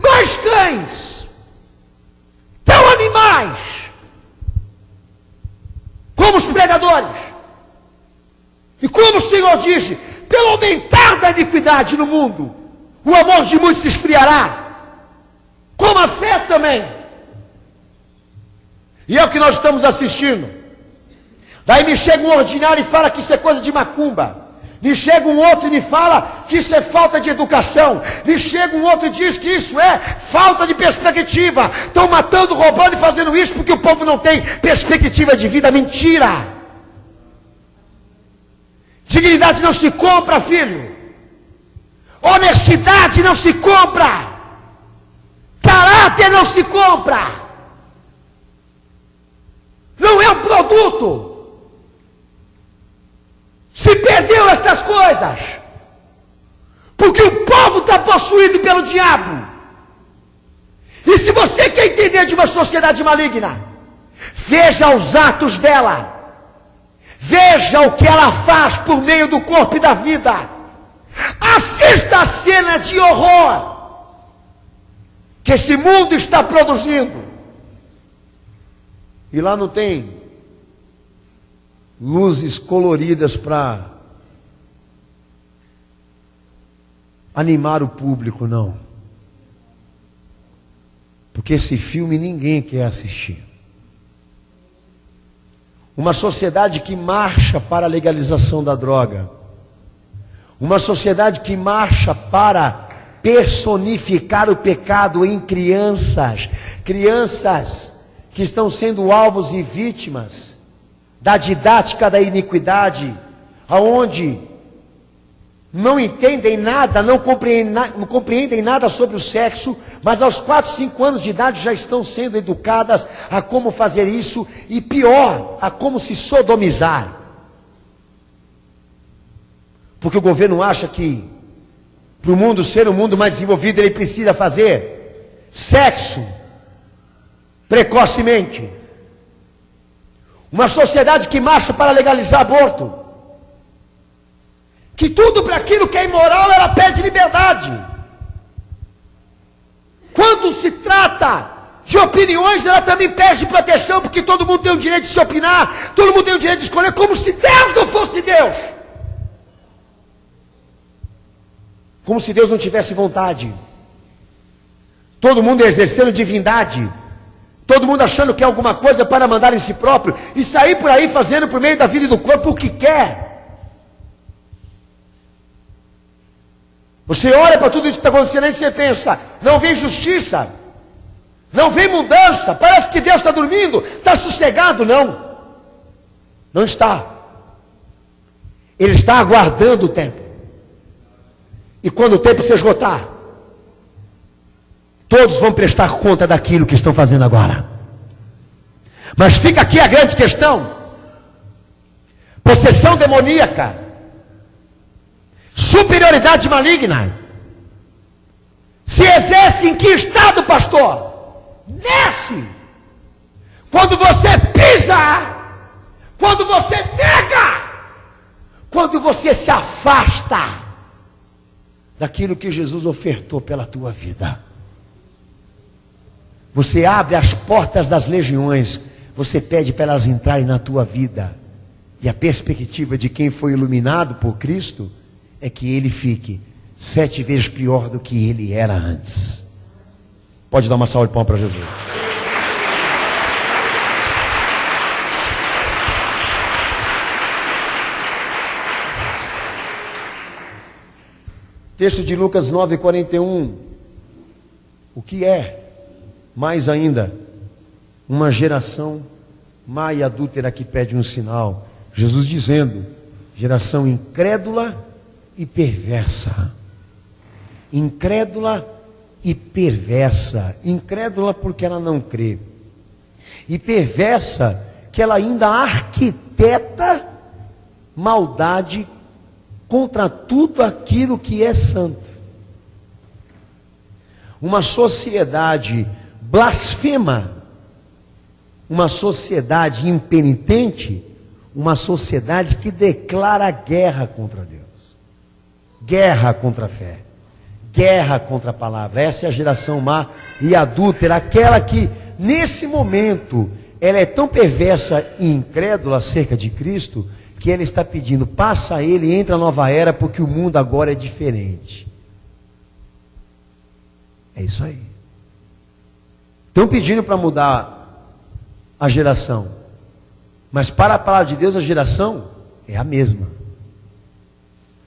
Mais cães, tão animais, como os predadores. E como o Senhor disse, pelo aumentar da iniquidade no mundo, o amor de muitos se esfriará, como a fé também. E é o que nós estamos assistindo. Daí me chega um ordinário e fala que isso é coisa de macumba. Me chega um outro e me fala que isso é falta de educação. Me chega um outro e diz que isso é falta de perspectiva. Estão matando, roubando e fazendo isso porque o povo não tem perspectiva de vida. Mentira! Dignidade não se compra, filho. Honestidade não se compra. Caráter não se compra. Não é um produto. Se perdeu estas coisas, porque o povo está possuído pelo diabo. E se você quer entender de uma sociedade maligna, veja os atos dela, veja o que ela faz por meio do corpo e da vida, assista a cena de horror que esse mundo está produzindo. E lá não tem luzes coloridas para animar o público, não. Porque esse filme ninguém quer assistir. Uma sociedade que marcha para a legalização da droga. Uma sociedade que marcha para personificar o pecado em crianças. Crianças que estão sendo alvos e vítimas da didática da iniquidade, aonde não entendem nada, não compreendem nada sobre o sexo, mas aos 4, 5 anos de idade já estão sendo educadas a como fazer isso, e pior, a como se sodomizar. Porque o governo acha que para o mundo ser um mundo mais desenvolvido, ele precisa fazer sexo precocemente. Uma sociedade que marcha para legalizar aborto, que tudo para aquilo que é imoral ela pede liberdade. Quando se trata de opiniões, ela também pede proteção, porque todo mundo tem o direito de se opinar, todo mundo tem o direito de escolher, como se Deus não fosse Deus. Como se Deus não tivesse vontade. Todo mundo exercendo divindade. Todo mundo achando que é alguma coisa para mandar em si próprio. E sair por aí fazendo por meio da vida e do corpo o que quer. Você olha para tudo isso que está acontecendo e você pensa, não vem justiça, não vem mudança, parece que Deus está dormindo, está sossegado. Não, não está. Ele está aguardando o tempo. E quando o tempo se esgotar, todos vão prestar conta daquilo que estão fazendo agora. Mas fica aqui a grande questão: possessão demoníaca, superioridade maligna, se exerce em que estado, pastor? Nesse. Quando você pisa, quando você nega, quando você se afasta daquilo que Jesus ofertou pela tua vida. Você abre as portas das legiões, você pede para elas entrarem na tua vida, e a perspectiva de quem foi iluminado por Cristo é que ele fique 7 vezes pior do que ele era antes. Pode dar uma salva de palmas para Jesus. Texto de Lucas 9:41. O que é, mais ainda, uma geração má e adúltera que pede um sinal? Jesus dizendo: geração incrédula e perversa. Incrédula e perversa. Incrédula porque ela não crê, e perversa que ela ainda arquiteta maldade contra tudo aquilo que é santo. Uma sociedade blasfema, uma sociedade impenitente, uma sociedade que declara guerra contra Deus, guerra contra a fé, guerra contra a palavra. Essa é a geração má e adúltera, aquela que nesse momento ela é tão perversa e incrédula acerca de Cristo, que ele está pedindo: passa ele, entra a nova era, porque o mundo agora é diferente. É isso aí. Estão pedindo para mudar a geração, mas para a palavra de Deus a geração é a mesma,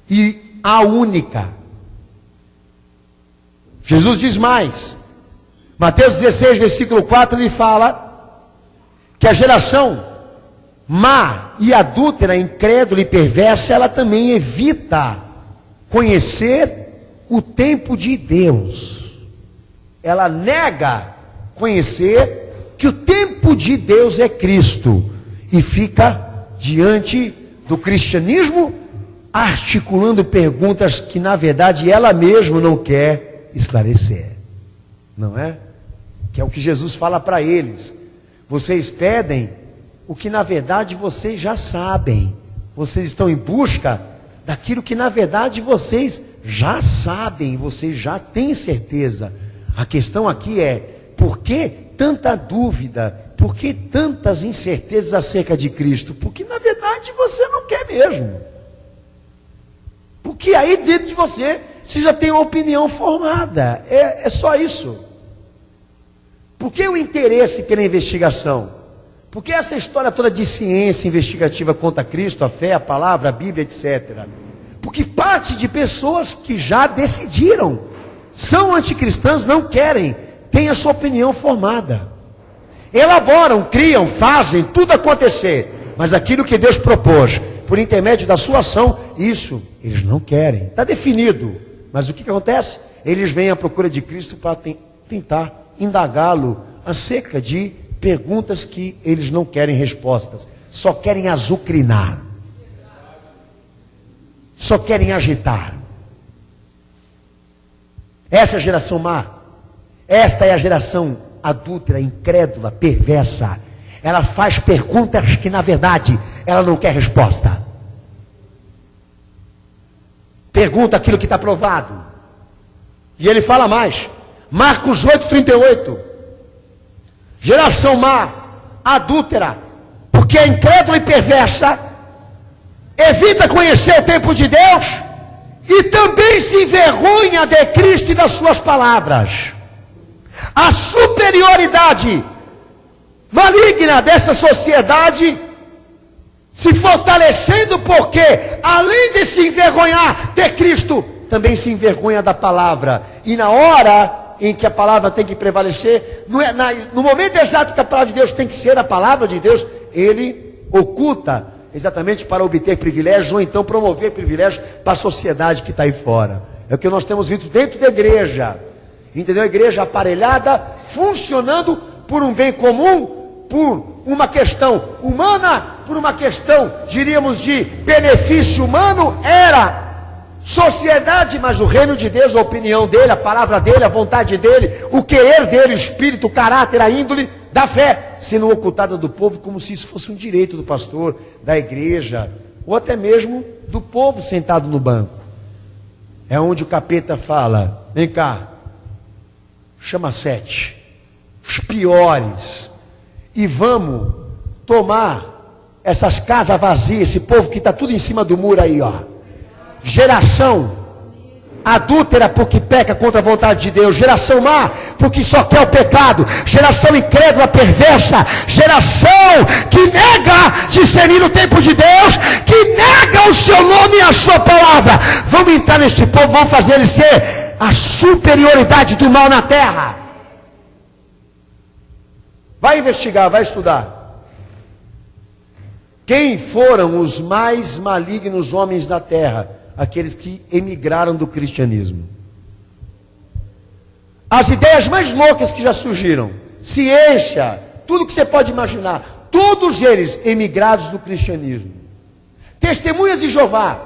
e a única. Jesus diz mais, Mateus 16, versículo 4, ele fala que a geração má e adúltera, incrédula e perversa, ela também evita conhecer o tempo de Deus. Ela nega conhecer que o tempo de Deus é Cristo, e fica diante do cristianismo articulando perguntas que na verdade ela mesma não quer esclarecer, não é? Que é o que Jesus fala para eles: vocês pedem o que na verdade vocês já sabem, vocês estão em busca daquilo que na verdade vocês já sabem, vocês já têm certeza. A questão aqui é: por que tanta dúvida? Por que tantas incertezas acerca de Cristo? Porque na verdade você não quer mesmo. Porque aí dentro de você já tem uma opinião formada. É só isso. Por que o interesse pela investigação? Por que essa história toda de ciência investigativa contra Cristo, a fé, a palavra, a Bíblia, etc.? Porque parte de pessoas que já decidiram, são anticristãs, não querem, têm a sua opinião formada, elaboram, criam, fazem tudo acontecer, Mas aquilo que Deus propôs, por intermédio da sua ação, isso eles não querem. Está definido. Mas o que acontece? Eles vêm à procura de Cristo para tentar indagá-lo acerca de perguntas que eles não querem respostas. Só querem azucrinar. Só querem agitar. Essa é a geração má. Esta é a geração adúltera, incrédula, perversa. Ela faz perguntas que na verdade ela não quer resposta. Pergunta aquilo que está provado. E ele fala mais. Marcos 8,38. Geração má, adúltera, porque é incrédula e perversa, evita conhecer o tempo de Deus e também se envergonha de Cristo e das suas palavras. A superioridade maligna dessa sociedade se fortalecendo, porque além de se envergonhar de Cristo, também se envergonha da palavra. E na hora em que a palavra tem que prevalecer, no momento exato que a palavra de Deus tem que ser a palavra de Deus, ele oculta exatamente para obter privilégios, ou então promover privilégios para a sociedade que está aí fora. É o que nós temos visto dentro da igreja, entendeu? A igreja aparelhada, funcionando por um bem comum, por uma questão humana, por uma questão, diríamos, de benefício humano, era sociedade, mas o reino de Deus, a opinião dele, a palavra dele, a vontade dele, o querer dele, o espírito, o caráter, a índole da fé, sendo ocultada do povo, como se isso fosse um direito do pastor, da igreja, ou até mesmo do povo sentado no banco. É onde o capeta fala: vem cá, chama 7, os piores, e vamos tomar essas casas vazias, esse povo que está tudo em cima do muro aí, ó. Geração adúltera porque peca contra a vontade de Deus, geração má porque só quer o pecado, geração incrédula, perversa, geração que nega discernir o tempo de Deus, que nega o seu nome e a sua palavra. Vamos entrar neste povo, vamos fazer ele ser a superioridade do mal na terra. Vai investigar, vai estudar. Quem foram os mais malignos homens da terra? Aqueles que emigraram do cristianismo. As ideias mais loucas que já surgiram, ciência, tudo que você pode imaginar, todos eles emigrados do cristianismo. Testemunhas de Jeová,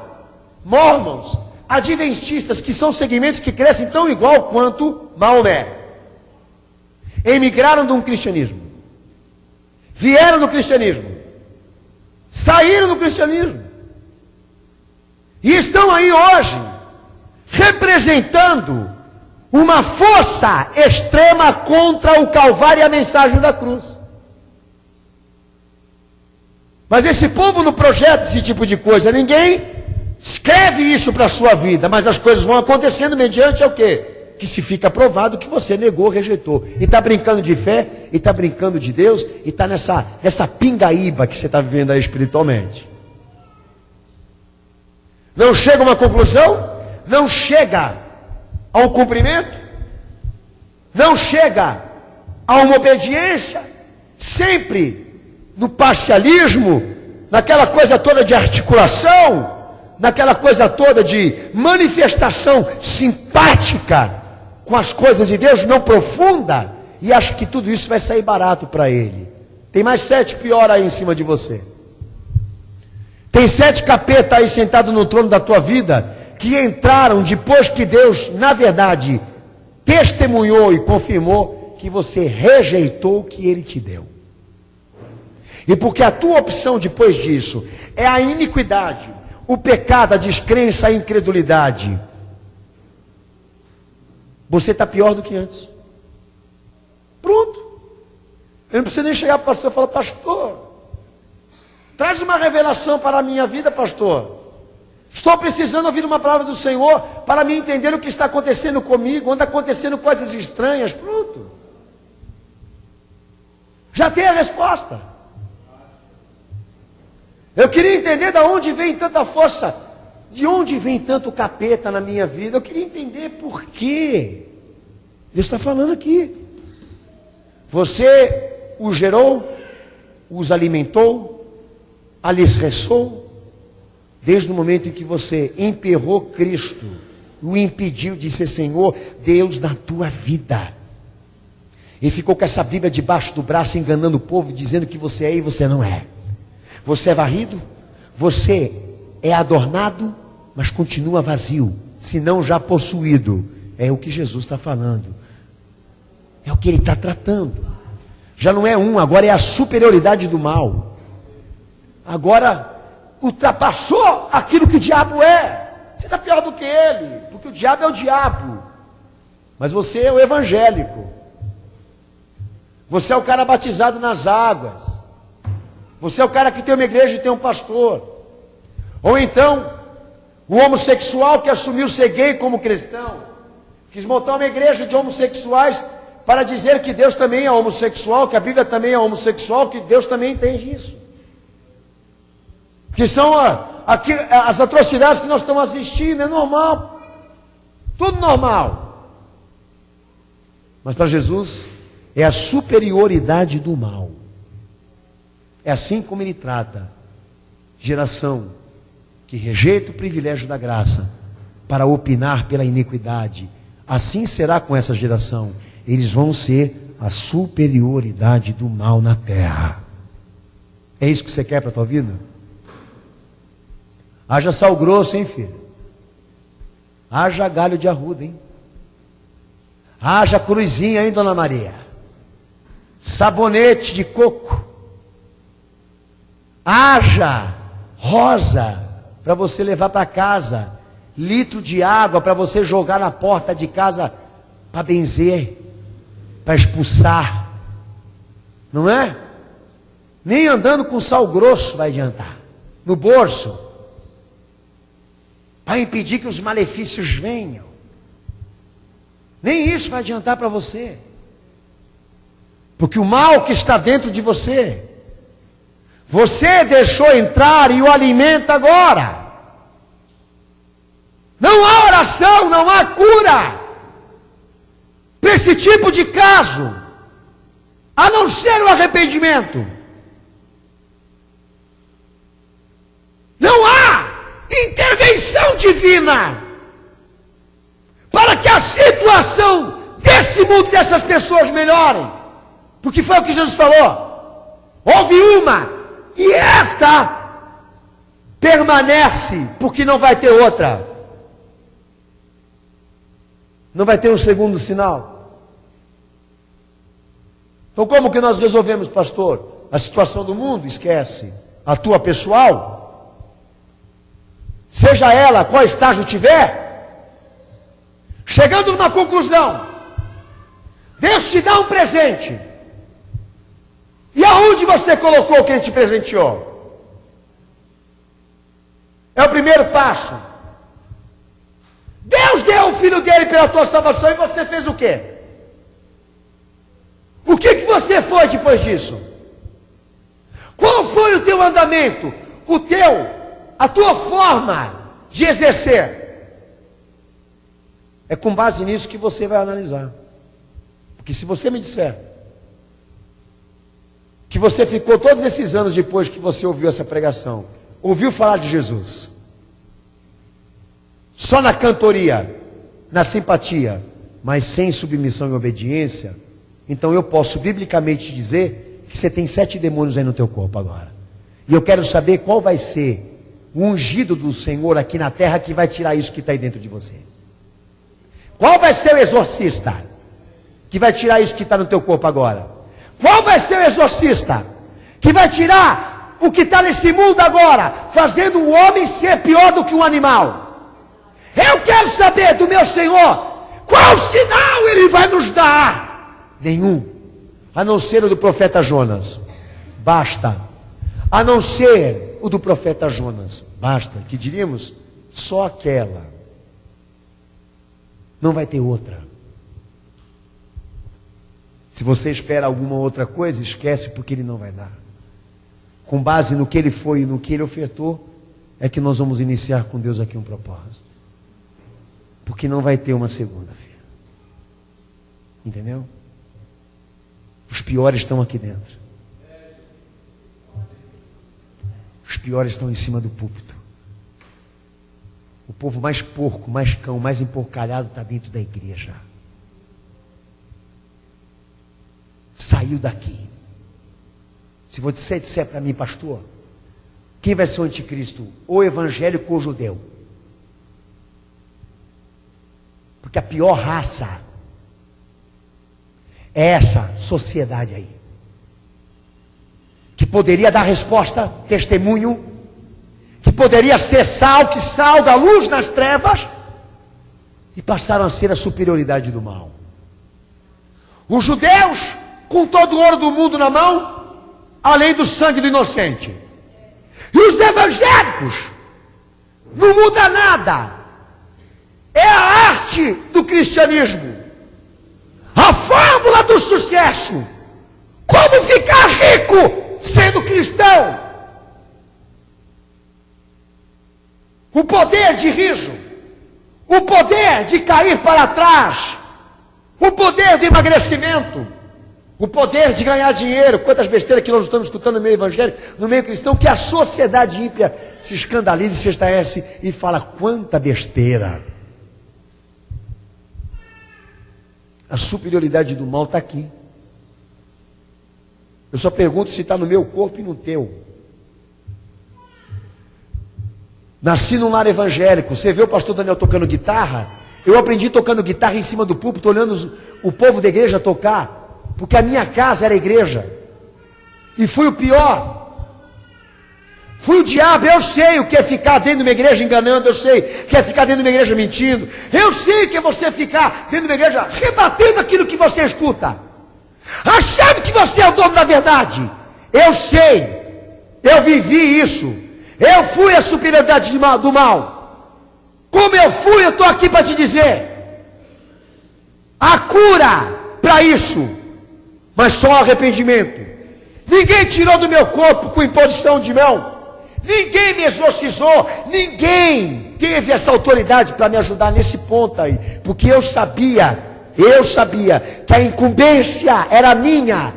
mormons, adventistas, que são segmentos que crescem tão igual quanto Maomé, emigraram do cristianismo, vieram do cristianismo, saíram do cristianismo, e estão aí hoje, representando uma força extrema contra o Calvário e a mensagem da cruz. Mas esse povo não projeta esse tipo de coisa, ninguém escreve isso para a sua vida, mas as coisas vão acontecendo mediante o quê? Que se fica provado que você negou, rejeitou, e está brincando de fé, e está brincando de Deus, e está nessa pingaíba que você está vivendo aí espiritualmente. Não chega a uma conclusão, não chega a um cumprimento, não chega a uma obediência, sempre no parcialismo, naquela coisa toda de articulação, naquela coisa toda de manifestação simpática com as coisas de Deus, não profunda, e acha que tudo isso vai sair barato para ele. Tem mais 7 pior aí em cima de você. Tem 7 capetas aí sentados no trono da tua vida, que entraram depois que Deus, na verdade, testemunhou e confirmou que você rejeitou o que Ele te deu. E porque a tua opção depois disso é a iniquidade, o pecado, a descrença, a incredulidade, você está pior do que antes. Pronto. Eu não preciso nem chegar para o pastor e falar: pastor, traz uma revelação para a minha vida, pastor. Estou precisando ouvir uma palavra do Senhor para me entender o que está acontecendo comigo, onde acontecendo coisas estranhas. Pronto. Já tem a resposta. Eu queria entender de onde vem tanta força, de onde vem tanto capeta na minha vida. Eu queria entender por quê. Deus está falando aqui. Você os gerou, os alimentou, alicerçou, desde o momento em que você emperrou Cristo, o impediu de ser Senhor, Deus na tua vida. E ficou com essa Bíblia debaixo do braço, enganando o povo, dizendo que você é e você não é. Você é varrido, você é adornado, mas continua vazio, se não já possuído. É o que Jesus está falando. É o que ele está tratando. Já não é um, agora é a superioridade do mal. Agora ultrapassou aquilo que o diabo é. Você está pior do que ele, porque o diabo é o diabo. Mas você é o evangélico. Você é o cara batizado nas águas. Você é o cara que tem uma igreja e tem um pastor. Ou então, o homossexual que assumiu ser gay como cristão, quis montar uma igreja de homossexuais para dizer que Deus também é homossexual, que a Bíblia também é homossexual, que Deus também entende isso. Que são as atrocidades que nós estamos assistindo, é normal. Tudo normal. Mas para Jesus é a superioridade do mal. É assim como ele trata geração que rejeita o privilégio da graça para opinar pela iniquidade. Assim será com essa geração. Eles vão ser a superioridade do mal na terra. É isso que você quer para a tua vida? Haja sal grosso, hein, filho? Haja galho de arruda, hein? Haja cruzinha, hein, dona Maria? Sabonete de coco. Haja rosa para você levar para casa. Litro de água para você jogar na porta de casa para benzer, para expulsar. Não é? Nem andando com sal grosso vai adiantar. No bolso. Para impedir que os malefícios venham. Nem isso vai adiantar para você. Porque o mal que está dentro de você, você deixou entrar e o alimenta agora. Não há oração, não há cura para esse tipo de caso, a não ser o arrependimento. Não há intervenção divina para que a situação desse mundo, dessas pessoas melhorem. Porque foi o que Jesus falou. Houve uma, e esta permanece, porque não vai ter outra. Não vai ter um segundo sinal. Então como que nós resolvemos, pastor? A situação do mundo? Esquece. A tua pessoal? Seja ela qual estágio tiver, chegando numa conclusão, Deus te dá um presente. E aonde você colocou o que Ele te presenteou? É o primeiro passo. Deus deu o Filho dele pela tua salvação e você fez o quê? O que você foi depois disso? Qual foi o teu andamento? A tua forma de exercer? É com base nisso que você vai analisar. Porque se você me disser que você ficou todos esses anos depois que você ouviu essa pregação, ouviu falar de Jesus, só na cantoria, na simpatia, mas sem submissão e obediência, então eu posso biblicamente te dizer que você tem 7 demônios aí no teu corpo agora. E eu quero saber qual vai ser o ungido do Senhor aqui na terra que vai tirar isso que está aí dentro de você. Qual vai ser o exorcista que vai tirar isso que está no teu corpo agora? Qual vai ser o exorcista que vai tirar o que está nesse mundo agora, fazendo o homem ser pior do que um animal? Eu quero saber do meu Senhor, qual sinal Ele vai nos dar? Nenhum, a não ser o do profeta Jonas. Basta. A não ser o do profeta Jonas. Basta, que diríamos, só aquela. Não vai ter outra. Se você espera alguma outra coisa, esquece, porque Ele não vai dar. Com base no que Ele foi e no que Ele ofertou, é que nós vamos iniciar com Deus aqui um propósito. Porque não vai ter uma segunda-feira. Entendeu? Os piores estão aqui dentro. Os piores estão em cima do púlpito. O povo mais porco, mais cão, mais emporcalhado está dentro da igreja. Saiu daqui. Se você disser para mim, pastor, quem vai ser o anticristo? Ou evangélico ou judeu? Porque a pior raça é essa sociedade aí, que poderia dar resposta, testemunho, que poderia ser sal, que salga a luz nas trevas, e passaram a ser a superioridade do mal. Os judeus, com todo o ouro do mundo na mão, além do sangue do inocente. E os evangélicos, não muda nada. É a arte do cristianismo, a fórmula do sucesso. Como ficar rico sendo cristão? O poder de riso, o poder de cair para trás, o poder do emagrecimento, o poder de ganhar dinheiro. Quantas besteiras que nós estamos escutando no meio evangélico, no meio cristão, que a sociedade ímpia se escandaliza, se estarece e fala: quanta besteira. A superioridade do mal está aqui. Eu só pergunto se está no meu corpo e no teu. Nasci num lar evangélico. Você vê o pastor Daniel tocando guitarra? Eu aprendi tocando guitarra em cima do púlpito, olhando o povo da igreja tocar, porque a minha casa era a igreja. E fui o pior. Fui o diabo. Eu sei o que é ficar dentro de uma igreja enganando. Eu sei o que é ficar dentro de uma igreja mentindo. Eu sei o que é você ficar dentro de uma igreja rebatendo aquilo que você escuta, achando que você é o dono da verdade. Eu sei. Eu vivi isso. Eu fui a superioridade do mal. Como eu fui, eu estou aqui para te dizer. A cura para isso, mas só arrependimento. Ninguém tirou do meu corpo com imposição de mão. Ninguém me exorcizou. Ninguém teve essa autoridade para me ajudar nesse ponto aí. Porque eu sabia que a incumbência era minha.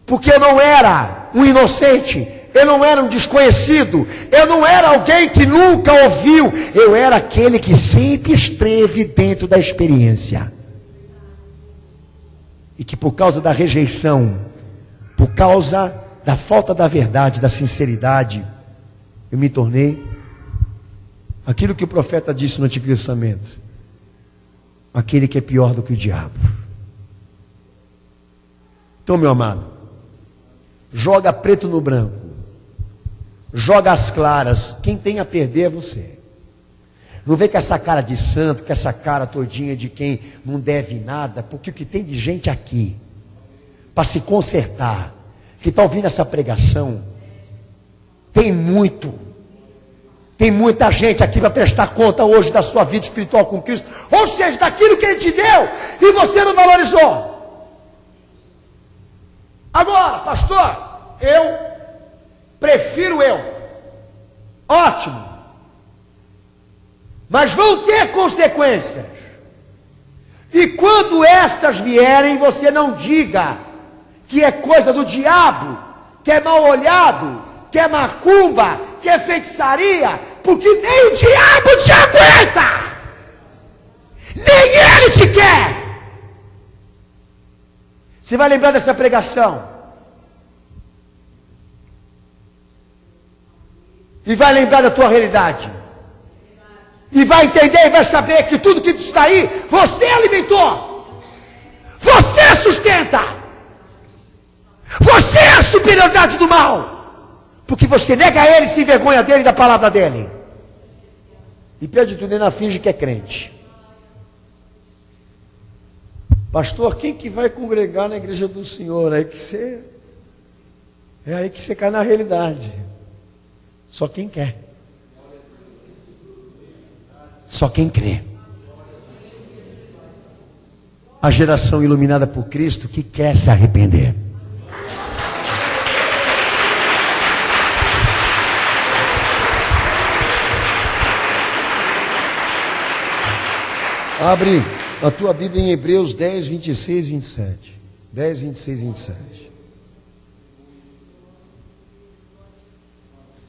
Porque eu não era um inocente. Eu não era um desconhecido. Eu não era alguém que nunca ouviu. Eu era aquele que sempre esteve dentro da experiência. E que por causa da rejeição, por causa da falta da verdade, da sinceridade, eu me tornei aquilo que o profeta disse no Antigo Testamento: aquele que é pior do que o diabo. Então, meu amado, joga preto no branco, joga as claras. Quem tem a perder é você. Não vem com essa cara de santo, com essa cara todinha de quem não deve nada, porque o que tem de gente aqui para se consertar, que está ouvindo essa pregação, tem muita gente aqui para prestar conta hoje da sua vida espiritual com Cristo, ou seja, daquilo que Ele te deu e você não valorizou. Agora, pastor, eu prefiro eu. Ótimo. Mas vão ter consequências. E quando estas vierem, você não diga que é coisa do diabo, que é mal olhado, que é macumba, que é feitiçaria, porque nem o diabo te aguenta, nem ele te quer. Você vai lembrar dessa pregação, e vai lembrar da tua realidade, e vai entender e vai saber que tudo que está aí, você alimentou, você sustenta, você é a superioridade do mal, porque você nega ele, se envergonha dele e da palavra dele, e pede tudo, ainda finge que é crente. Pastor, quem que vai congregar na igreja do Senhor? É aí que você cai na realidade. Só quem quer, só quem crê. A geração iluminada por Cristo que quer se arrepender. Abre a tua Bíblia em Hebreus 10, 26, 27. 10, 26, 27.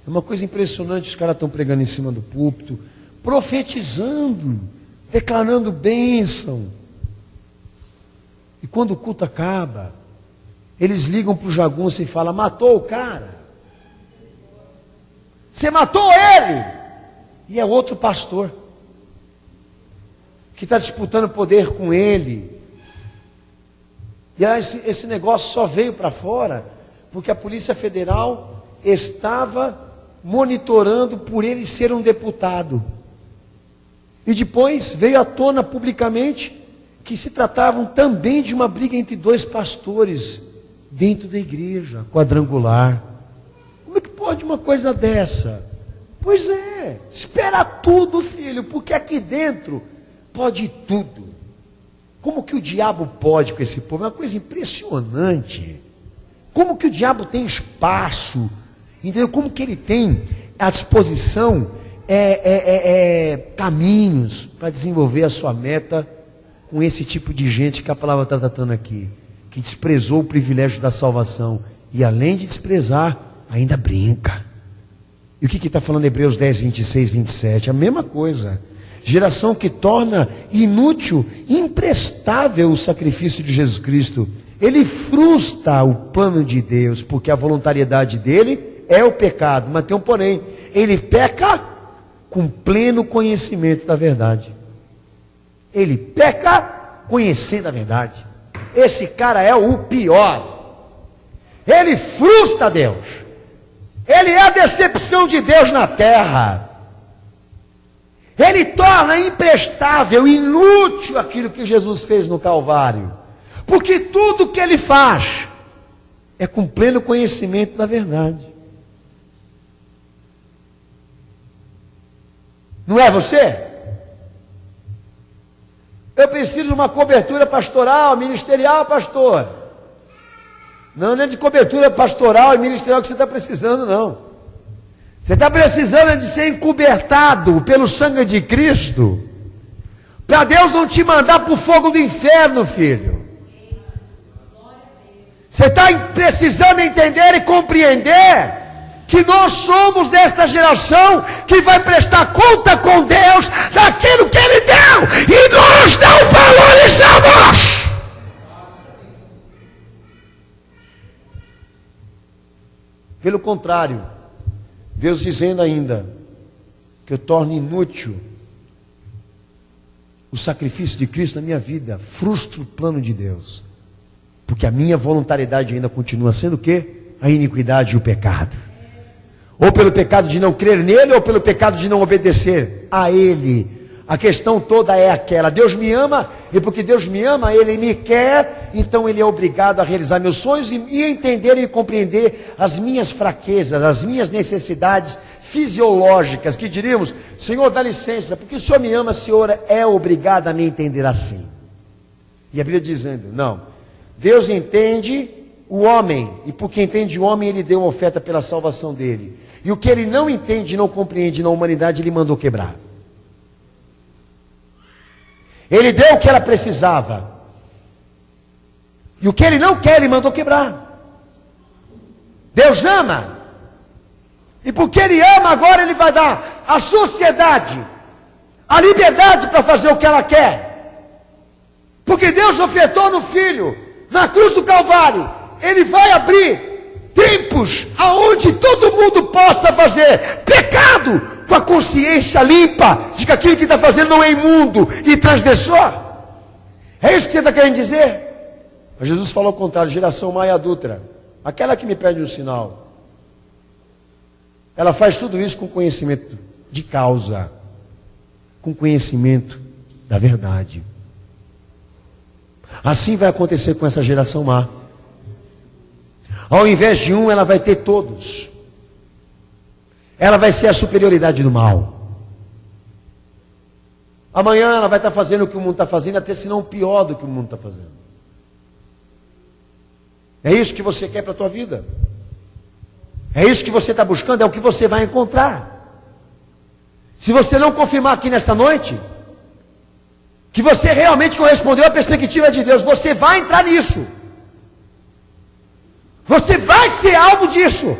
É uma coisa impressionante, os caras estão pregando em cima do púlpito, profetizando, declarando bênção. E quando o culto acaba, eles ligam para o jagunço e falam: matou o cara. Você matou ele. E é outro pastor que está disputando poder com ele. E aí esse negócio só veio para fora porque a Polícia Federal estava monitorando por ele ser um deputado. E depois veio à tona publicamente que se tratavam também de uma briga entre dois pastores dentro da igreja quadrangular. Como é que pode uma coisa dessa? Pois é, espera tudo, filho, porque aqui dentro pode tudo. Como que o diabo pode com esse povo? É uma coisa impressionante. Como que o diabo tem espaço, entendeu? Como que ele tem à disposição caminhos para desenvolver a sua meta com esse tipo de gente que a palavra está tratando aqui, que desprezou o privilégio da salvação e além de desprezar, ainda brinca. E o que está falando Hebreus 10, 26, 27? A mesma coisa. Geração que torna inútil, imprestável o sacrifício de Jesus Cristo. Ele frustra o plano de Deus, porque a voluntariedade dele é o pecado. Mas tem um porém, ele peca com pleno conhecimento da verdade. Ele peca conhecendo a verdade. Esse cara é o pior. Ele frustra Deus. Ele é a decepção de Deus na terra. Ele torna imprestável, inútil aquilo que Jesus fez no Calvário. Porque tudo que ele faz é com pleno conhecimento da verdade. Não é você? Eu preciso de uma cobertura pastoral, ministerial, pastor. Não é de cobertura pastoral e ministerial que você está precisando, não. Você está precisando de ser encobertado pelo sangue de Cristo, para Deus não te mandar para o fogo do inferno, filho. Você está precisando entender e compreender que nós somos desta geração que vai prestar conta com Deus daquilo que Ele deu, e nós não valorizamos. Pelo contrário, Deus dizendo ainda que eu torno inútil o sacrifício de Cristo na minha vida, frustro o plano de Deus, porque a minha voluntariedade ainda continua sendo o quê? A iniquidade e o pecado. Ou pelo pecado de não crer nele, ou pelo pecado de não obedecer a ele. A questão toda é aquela: Deus me ama, e porque Deus me ama, Ele me quer, então Ele é obrigado a realizar meus sonhos e entender e compreender as minhas fraquezas, as minhas necessidades fisiológicas, que diríamos: Senhor, dá licença, porque o Senhor me ama, o Senhor é obrigado a me entender assim. E a Bíblia dizendo: não, Deus entende o homem, e porque entende o homem, Ele deu oferta pela salvação dele, e o que Ele não entende, não compreende na humanidade, Ele mandou quebrar. Ele deu o que ela precisava, e o que Ele não quer, Ele mandou quebrar. Deus ama, e porque Ele ama, agora Ele vai dar à sociedade a liberdade para fazer o que ela quer, porque Deus ofertou no Filho, na cruz do Calvário. Ele vai abrir tempos aonde todo mundo possa fazer pecado com a consciência limpa de que aquilo que está fazendo não é imundo e transgressor. É isso que você está querendo dizer? Mas Jesus falou ao contrário: geração má e adúltera, aquela que me pede um sinal, ela faz tudo isso com conhecimento de causa, com conhecimento da verdade. Assim vai acontecer com essa geração má. Ao invés de um, ela vai ter todos. Ela vai ser a superioridade do mal. Amanhã ela vai estar fazendo o que o mundo está fazendo, até se não pior do que o mundo está fazendo. É isso que você quer para a tua vida? É isso que você está buscando? É o que você vai encontrar. Se você não confirmar aqui nesta noite que você realmente correspondeu à perspectiva de Deus, você vai entrar nisso. Você vai ser alvo disso.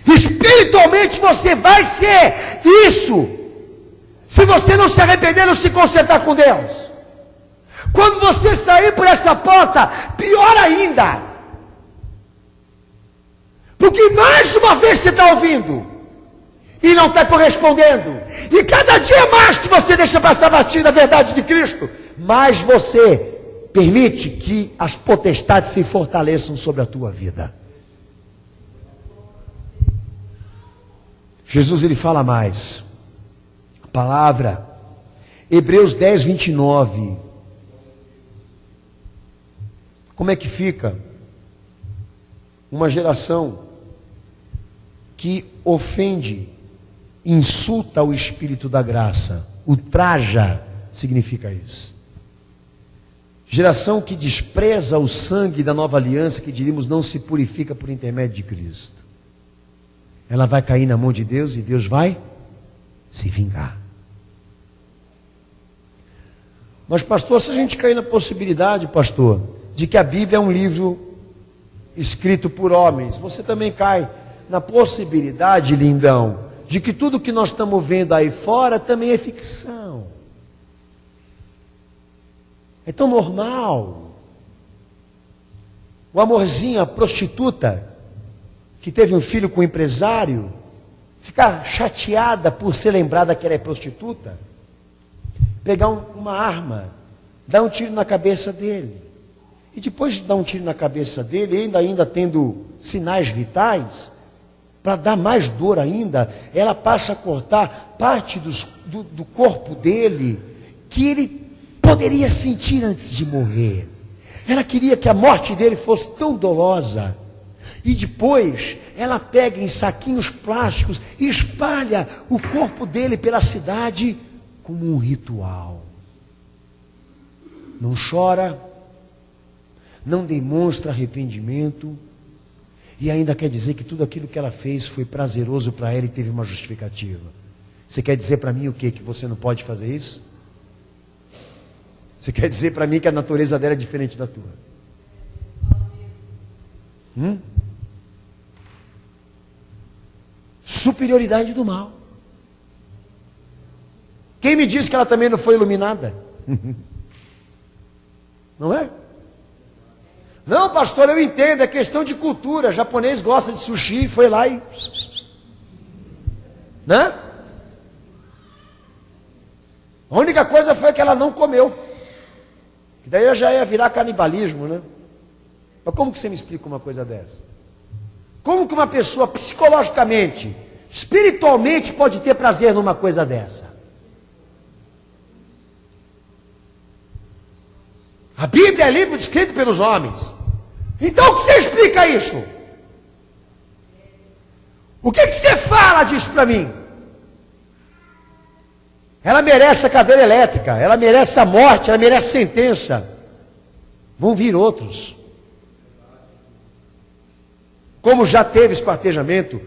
Espiritualmente você vai ser isso, se você não se arrepender, não se consertar com Deus. Quando você sair por essa porta, pior ainda, porque mais uma vez você está ouvindo e não está correspondendo, e cada dia mais que você deixa passar batido a verdade de Cristo, mais você permite que as potestades se fortaleçam sobre a tua vida. Jesus, ele fala mais. A palavra, Hebreus 10, 29. Como é que fica uma geração que ofende, insulta o Espírito da graça, ultraja, significa isso. Geração que despreza o sangue da nova aliança, que diríamos não se purifica por intermédio de Cristo. Ela vai cair na mão de Deus e Deus vai se vingar. Mas pastor, se a gente cair na possibilidade, pastor, de que a Bíblia é um livro escrito por homens, você também cai na possibilidade, lindão, de que tudo que nós estamos vendo aí fora também é ficção. É tão normal. O amorzinho, a prostituta, que teve um filho com um empresário, ficar chateada por ser lembrada que ela é prostituta, pegar uma arma, dar um tiro na cabeça dele, e depois de dar um tiro na cabeça dele, ainda tendo sinais vitais, para dar mais dor ainda, ela passa a cortar parte do corpo dele, que ele poderia sentir antes de morrer. Ela queria que a morte dele fosse tão dolosa. E depois ela pega em saquinhos plásticos e espalha o corpo dele pela cidade como um ritual. Não chora, não demonstra arrependimento, e ainda quer dizer que tudo aquilo que ela fez foi prazeroso para ela e teve uma justificativa. Você quer dizer para mim o quê? Que você não pode fazer isso? Você quer dizer para mim que a natureza dela é diferente da tua? Superioridade do mal. Quem me diz que ela também não foi iluminada? Não é? Não, pastor, eu entendo, é questão de cultura. O japonês gosta de sushi, foi lá e... Né? A única coisa foi que ela não comeu. Que daí já ia virar canibalismo, né? Mas como que você me explica uma coisa dessa? Como que uma pessoa psicologicamente, espiritualmente pode ter prazer numa coisa dessa? A Bíblia é livro escrito pelos homens. Então o que você explica isso? O que você fala disso para mim? Ela merece a cadeira elétrica, ela merece a morte, ela merece sentença. Vão vir outros. Como já teve esquartejamento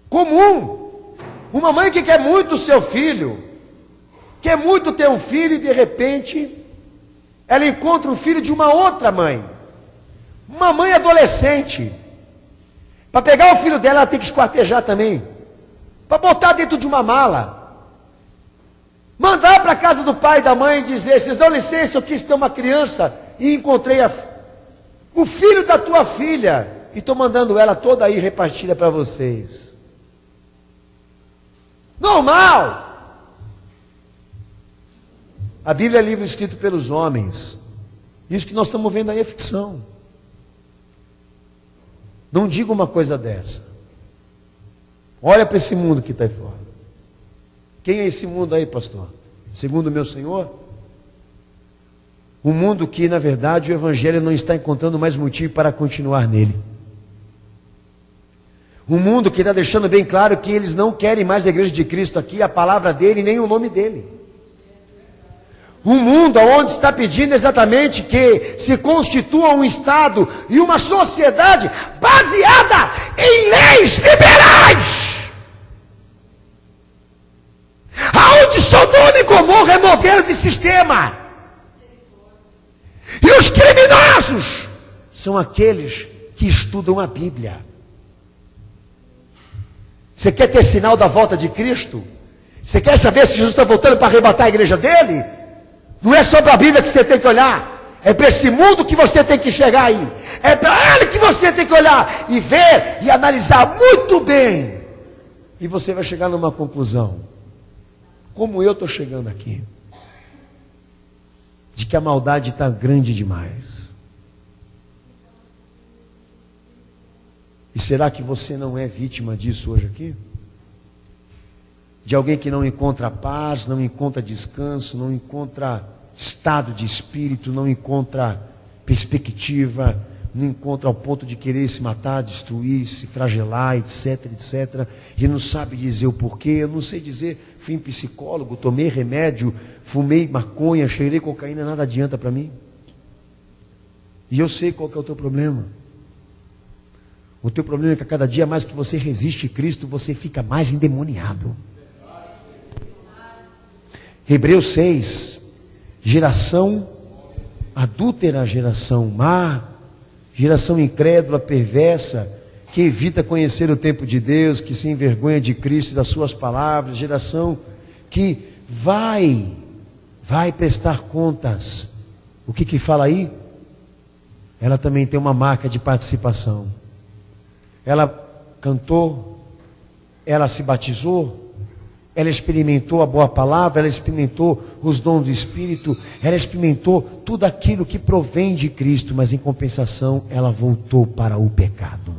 comum. Uma mãe que quer muito o seu filho, quer muito ter um filho e de repente ela encontra um filho de uma outra mãe. Uma mãe adolescente. Para pegar o filho dela, ela tem que esquartejar também. Para botar dentro de uma mala. Mandar para a casa do pai e da mãe e dizer: vocês dão licença, eu quis ter uma criança e encontrei o filho da tua filha. E estou mandando ela toda aí repartida para vocês. Normal. A Bíblia é livro escrito pelos homens. Isso que nós estamos vendo aí é ficção. Não diga uma coisa dessa. Olha para esse mundo que está aí fora. Quem é esse mundo aí, pastor? Segundo o meu Senhor? Um mundo que, na verdade, o Evangelho não está encontrando mais motivo para continuar nele. Um mundo que está deixando bem claro que eles não querem mais a igreja de Cristo aqui, a palavra dele, nem o nome dele. Um mundo onde está pedindo exatamente que se constitua um Estado e uma sociedade baseada em leis liberais. Aonde Sodoma e Gomorra é modelo de sistema. E os criminosos são aqueles que estudam a Bíblia. Você quer ter sinal da volta de Cristo? Você quer saber se Jesus está voltando para arrebatar a igreja dele? Não é só para a Bíblia que você tem que olhar. É para esse mundo que você tem que chegar aí. É para ele que você tem que olhar e ver e analisar muito bem. E você vai chegar numa conclusão. Como eu estou chegando aqui. De que a maldade está grande demais. E será que você não é vítima disso hoje aqui? De alguém que não encontra paz, não encontra descanso, não encontra estado de espírito, não encontra perspectiva, não encontra ao ponto de querer se matar, destruir, se flagelar, etc, etc. E não sabe dizer o porquê. Eu não sei dizer, fui em psicólogo, tomei remédio, fumei maconha, cheirei cocaína, nada adianta para mim. E eu sei qual que é o teu problema. O teu problema é que a cada dia mais que você resiste a Cristo, você fica mais endemoniado. Hebreus 6, geração adúltera, geração má, geração incrédula, perversa, que evita conhecer o tempo de Deus, que se envergonha de Cristo e das suas palavras, geração que vai prestar contas. O que fala aí? Ela também tem uma marca de participação. Ela cantou, ela se batizou, ela experimentou a boa palavra, ela experimentou os dons do Espírito, ela experimentou tudo aquilo que provém de Cristo, mas em compensação ela voltou para o pecado.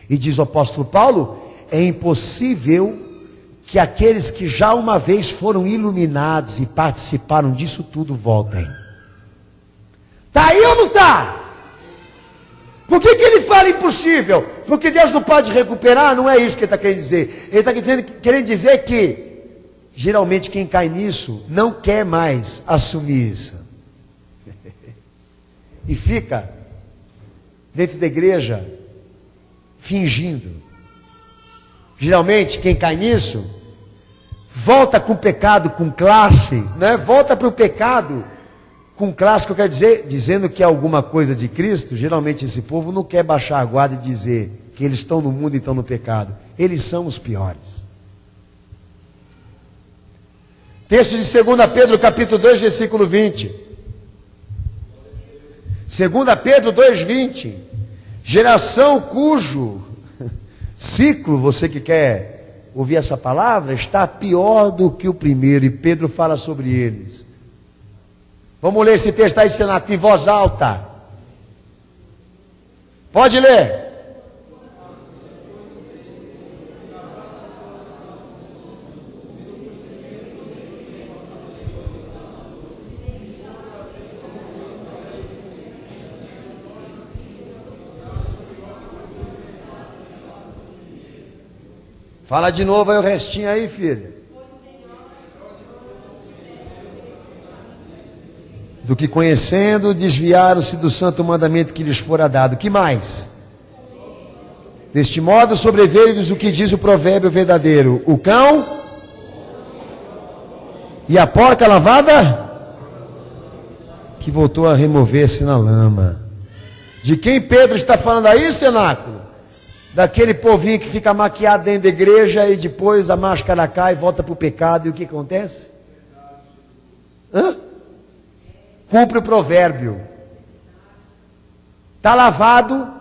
E diz o apóstolo Paulo, é impossível que aqueles que já uma vez foram iluminados e participaram disso tudo voltem. Está aí ou não está? Por que ele fala impossível? Porque Deus não pode recuperar? Não é isso que ele está querendo dizer. Ele está querendo dizer que, geralmente quem cai nisso, não quer mais assumir isso. E fica dentro da igreja, fingindo. Geralmente quem cai nisso, volta com pecado, com classe, né? Volta para o pecado com classe, que eu quero dizer, dizendo que é alguma coisa de Cristo. Geralmente esse povo não quer baixar a guarda e dizer que eles estão no mundo e estão no pecado. Eles são os piores. Texto de 2 Pedro, capítulo 2, versículo 20. 2 Pedro 2, 20. Geração cujo ciclo, você que quer ouvir essa palavra, está pior do que o primeiro. E Pedro fala sobre eles. Vamos ler esse texto aí, Senato, em voz alta. Pode ler. Fala de novo aí o restinho aí, filha. Do que conhecendo, desviaram-se do santo mandamento que lhes fora dado. Que mais? Deste modo sobreveio-lhes o que diz o provérbio verdadeiro: o cão e a porca lavada, que voltou a remover-se na lama. De quem Pedro está falando aí, cenáculo? Daquele povinho que fica maquiado dentro da igreja e depois a máscara cai e volta para o pecado. E o que acontece? Cumpre o provérbio. Está lavado,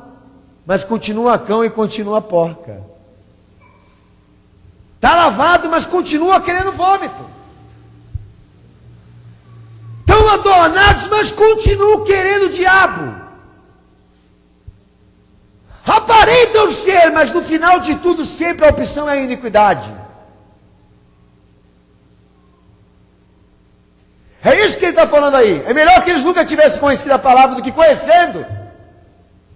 mas continua cão e continua porca. Está lavado, mas continua querendo vômito. Estão adornados, mas continuam querendo o diabo. Aparentam ser, mas no final de tudo sempre a opção é a iniquidade. É isso que ele está falando aí. É melhor que eles nunca tivessem conhecido a palavra do que conhecendo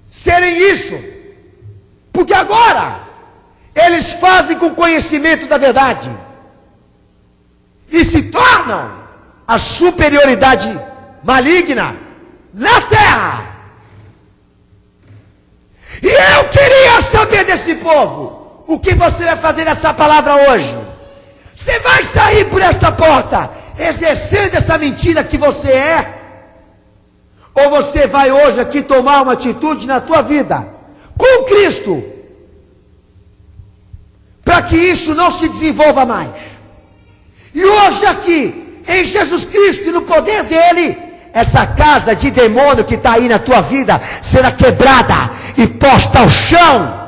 serem isso. Porque agora eles fazem com conhecimento da verdade e se tornam a superioridade maligna na terra. E eu queria saber desse povo, o que você vai fazer nessa palavra hoje? Você vai sair por esta porta exercendo essa mentira que você é? Ou você vai hoje aqui tomar uma atitude na tua vida com Cristo, para que isso não se desenvolva mais. E hoje aqui, em Jesus Cristo e no poder dele, essa casa de demônio que está aí na tua vida será quebrada e posta ao chão.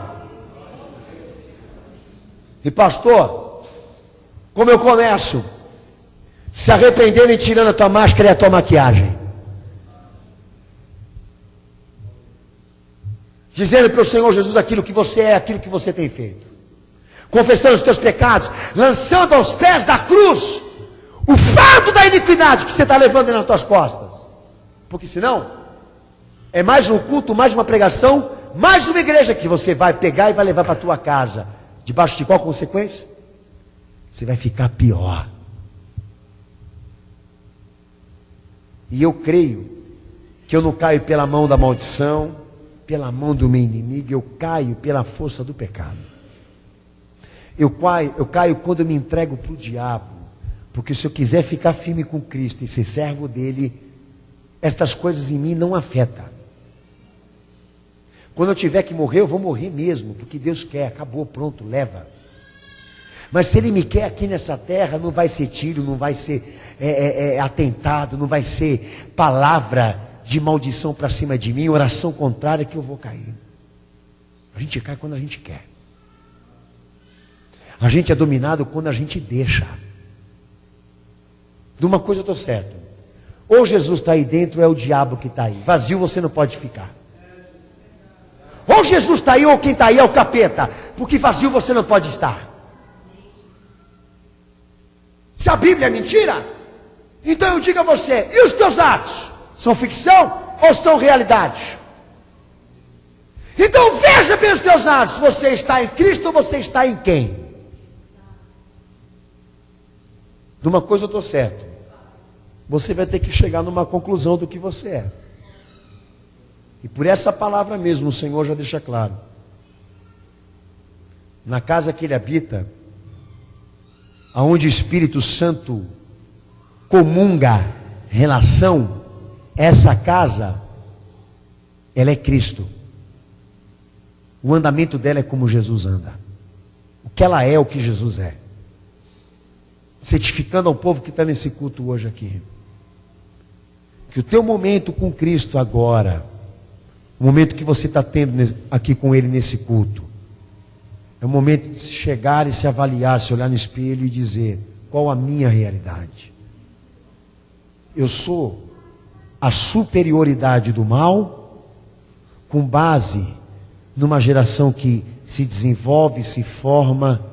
E pastor, como eu começo? Se arrependendo e tirando a tua máscara e a tua maquiagem. Dizendo para o Senhor Jesus aquilo que você é, aquilo que você tem feito. Confessando os teus pecados, lançando aos pés da cruz o fardo da iniquidade que você está levando nas tuas costas. Porque senão, é mais um culto, mais uma pregação, mais uma igreja que você vai pegar e vai levar para a tua casa. Debaixo de qual consequência? Você vai ficar pior. E eu creio que eu não caio pela mão da maldição, pela mão do meu inimigo, eu caio pela força do pecado. Eu caio quando eu me entrego para o diabo, porque se eu quiser ficar firme com Cristo e ser servo dele, estas coisas em mim não afetam. Quando eu tiver que morrer, eu vou morrer mesmo, porque Deus quer, acabou, pronto, leva. Mas se Ele me quer aqui nessa terra, não vai ser tiro, não vai ser atentado, não vai ser palavra de maldição para cima de mim, oração contrária que eu vou cair. A gente cai quando a gente quer. A gente é dominado quando a gente deixa. De uma coisa eu estou certo. Ou Jesus está aí dentro, ou é o diabo que está aí. Vazio você não pode ficar. Ou Jesus está aí, ou quem está aí é o capeta. Porque vazio você não pode estar. Se a Bíblia é mentira, então eu digo a você, e os teus atos? São ficção ou são realidade? Então veja pelos teus atos, você está em Cristo ou você está em quem? De uma coisa eu estou certo, você vai ter que chegar numa conclusão do que você é. E por essa palavra mesmo, o Senhor já deixa claro. Na casa que Ele habita, aonde o Espírito Santo comunga relação, essa casa, ela é Cristo. O andamento dela é como Jesus anda. O que ela é, o que Jesus é. Certificando ao povo que está nesse culto hoje aqui. Que o teu momento com Cristo agora, o momento que você está tendo aqui com Ele nesse culto, é o momento de chegar e se avaliar, se olhar no espelho e dizer, qual a minha realidade? Eu sou a superioridade do mal, com base numa geração que se desenvolve, se forma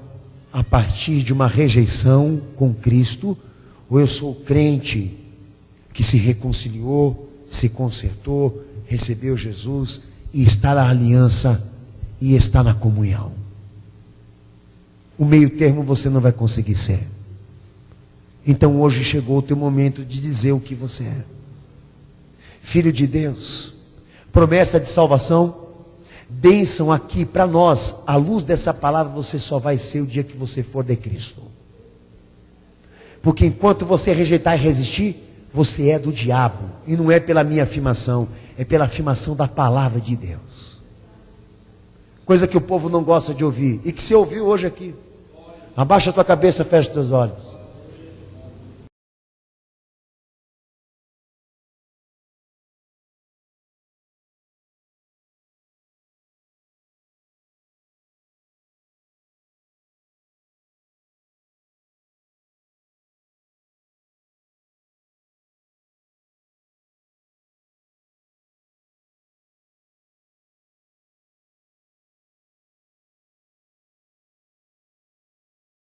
a partir de uma rejeição com Cristo, ou eu sou o crente que se reconciliou, se consertou, recebeu Jesus e está na aliança e está na comunhão. O meio termo você não vai conseguir ser. Então hoje chegou o teu momento de dizer o que você é. Filho de Deus, promessa de salvação, bênção aqui para nós, à luz dessa palavra você só vai ser o dia que você for de Cristo. Porque enquanto você rejeitar e resistir, você é do diabo, e não é pela minha afirmação, é pela afirmação da palavra de Deus. Coisa que o povo não gosta de ouvir, e que você ouviu hoje aqui. Abaixa a tua cabeça, fecha os teus olhos.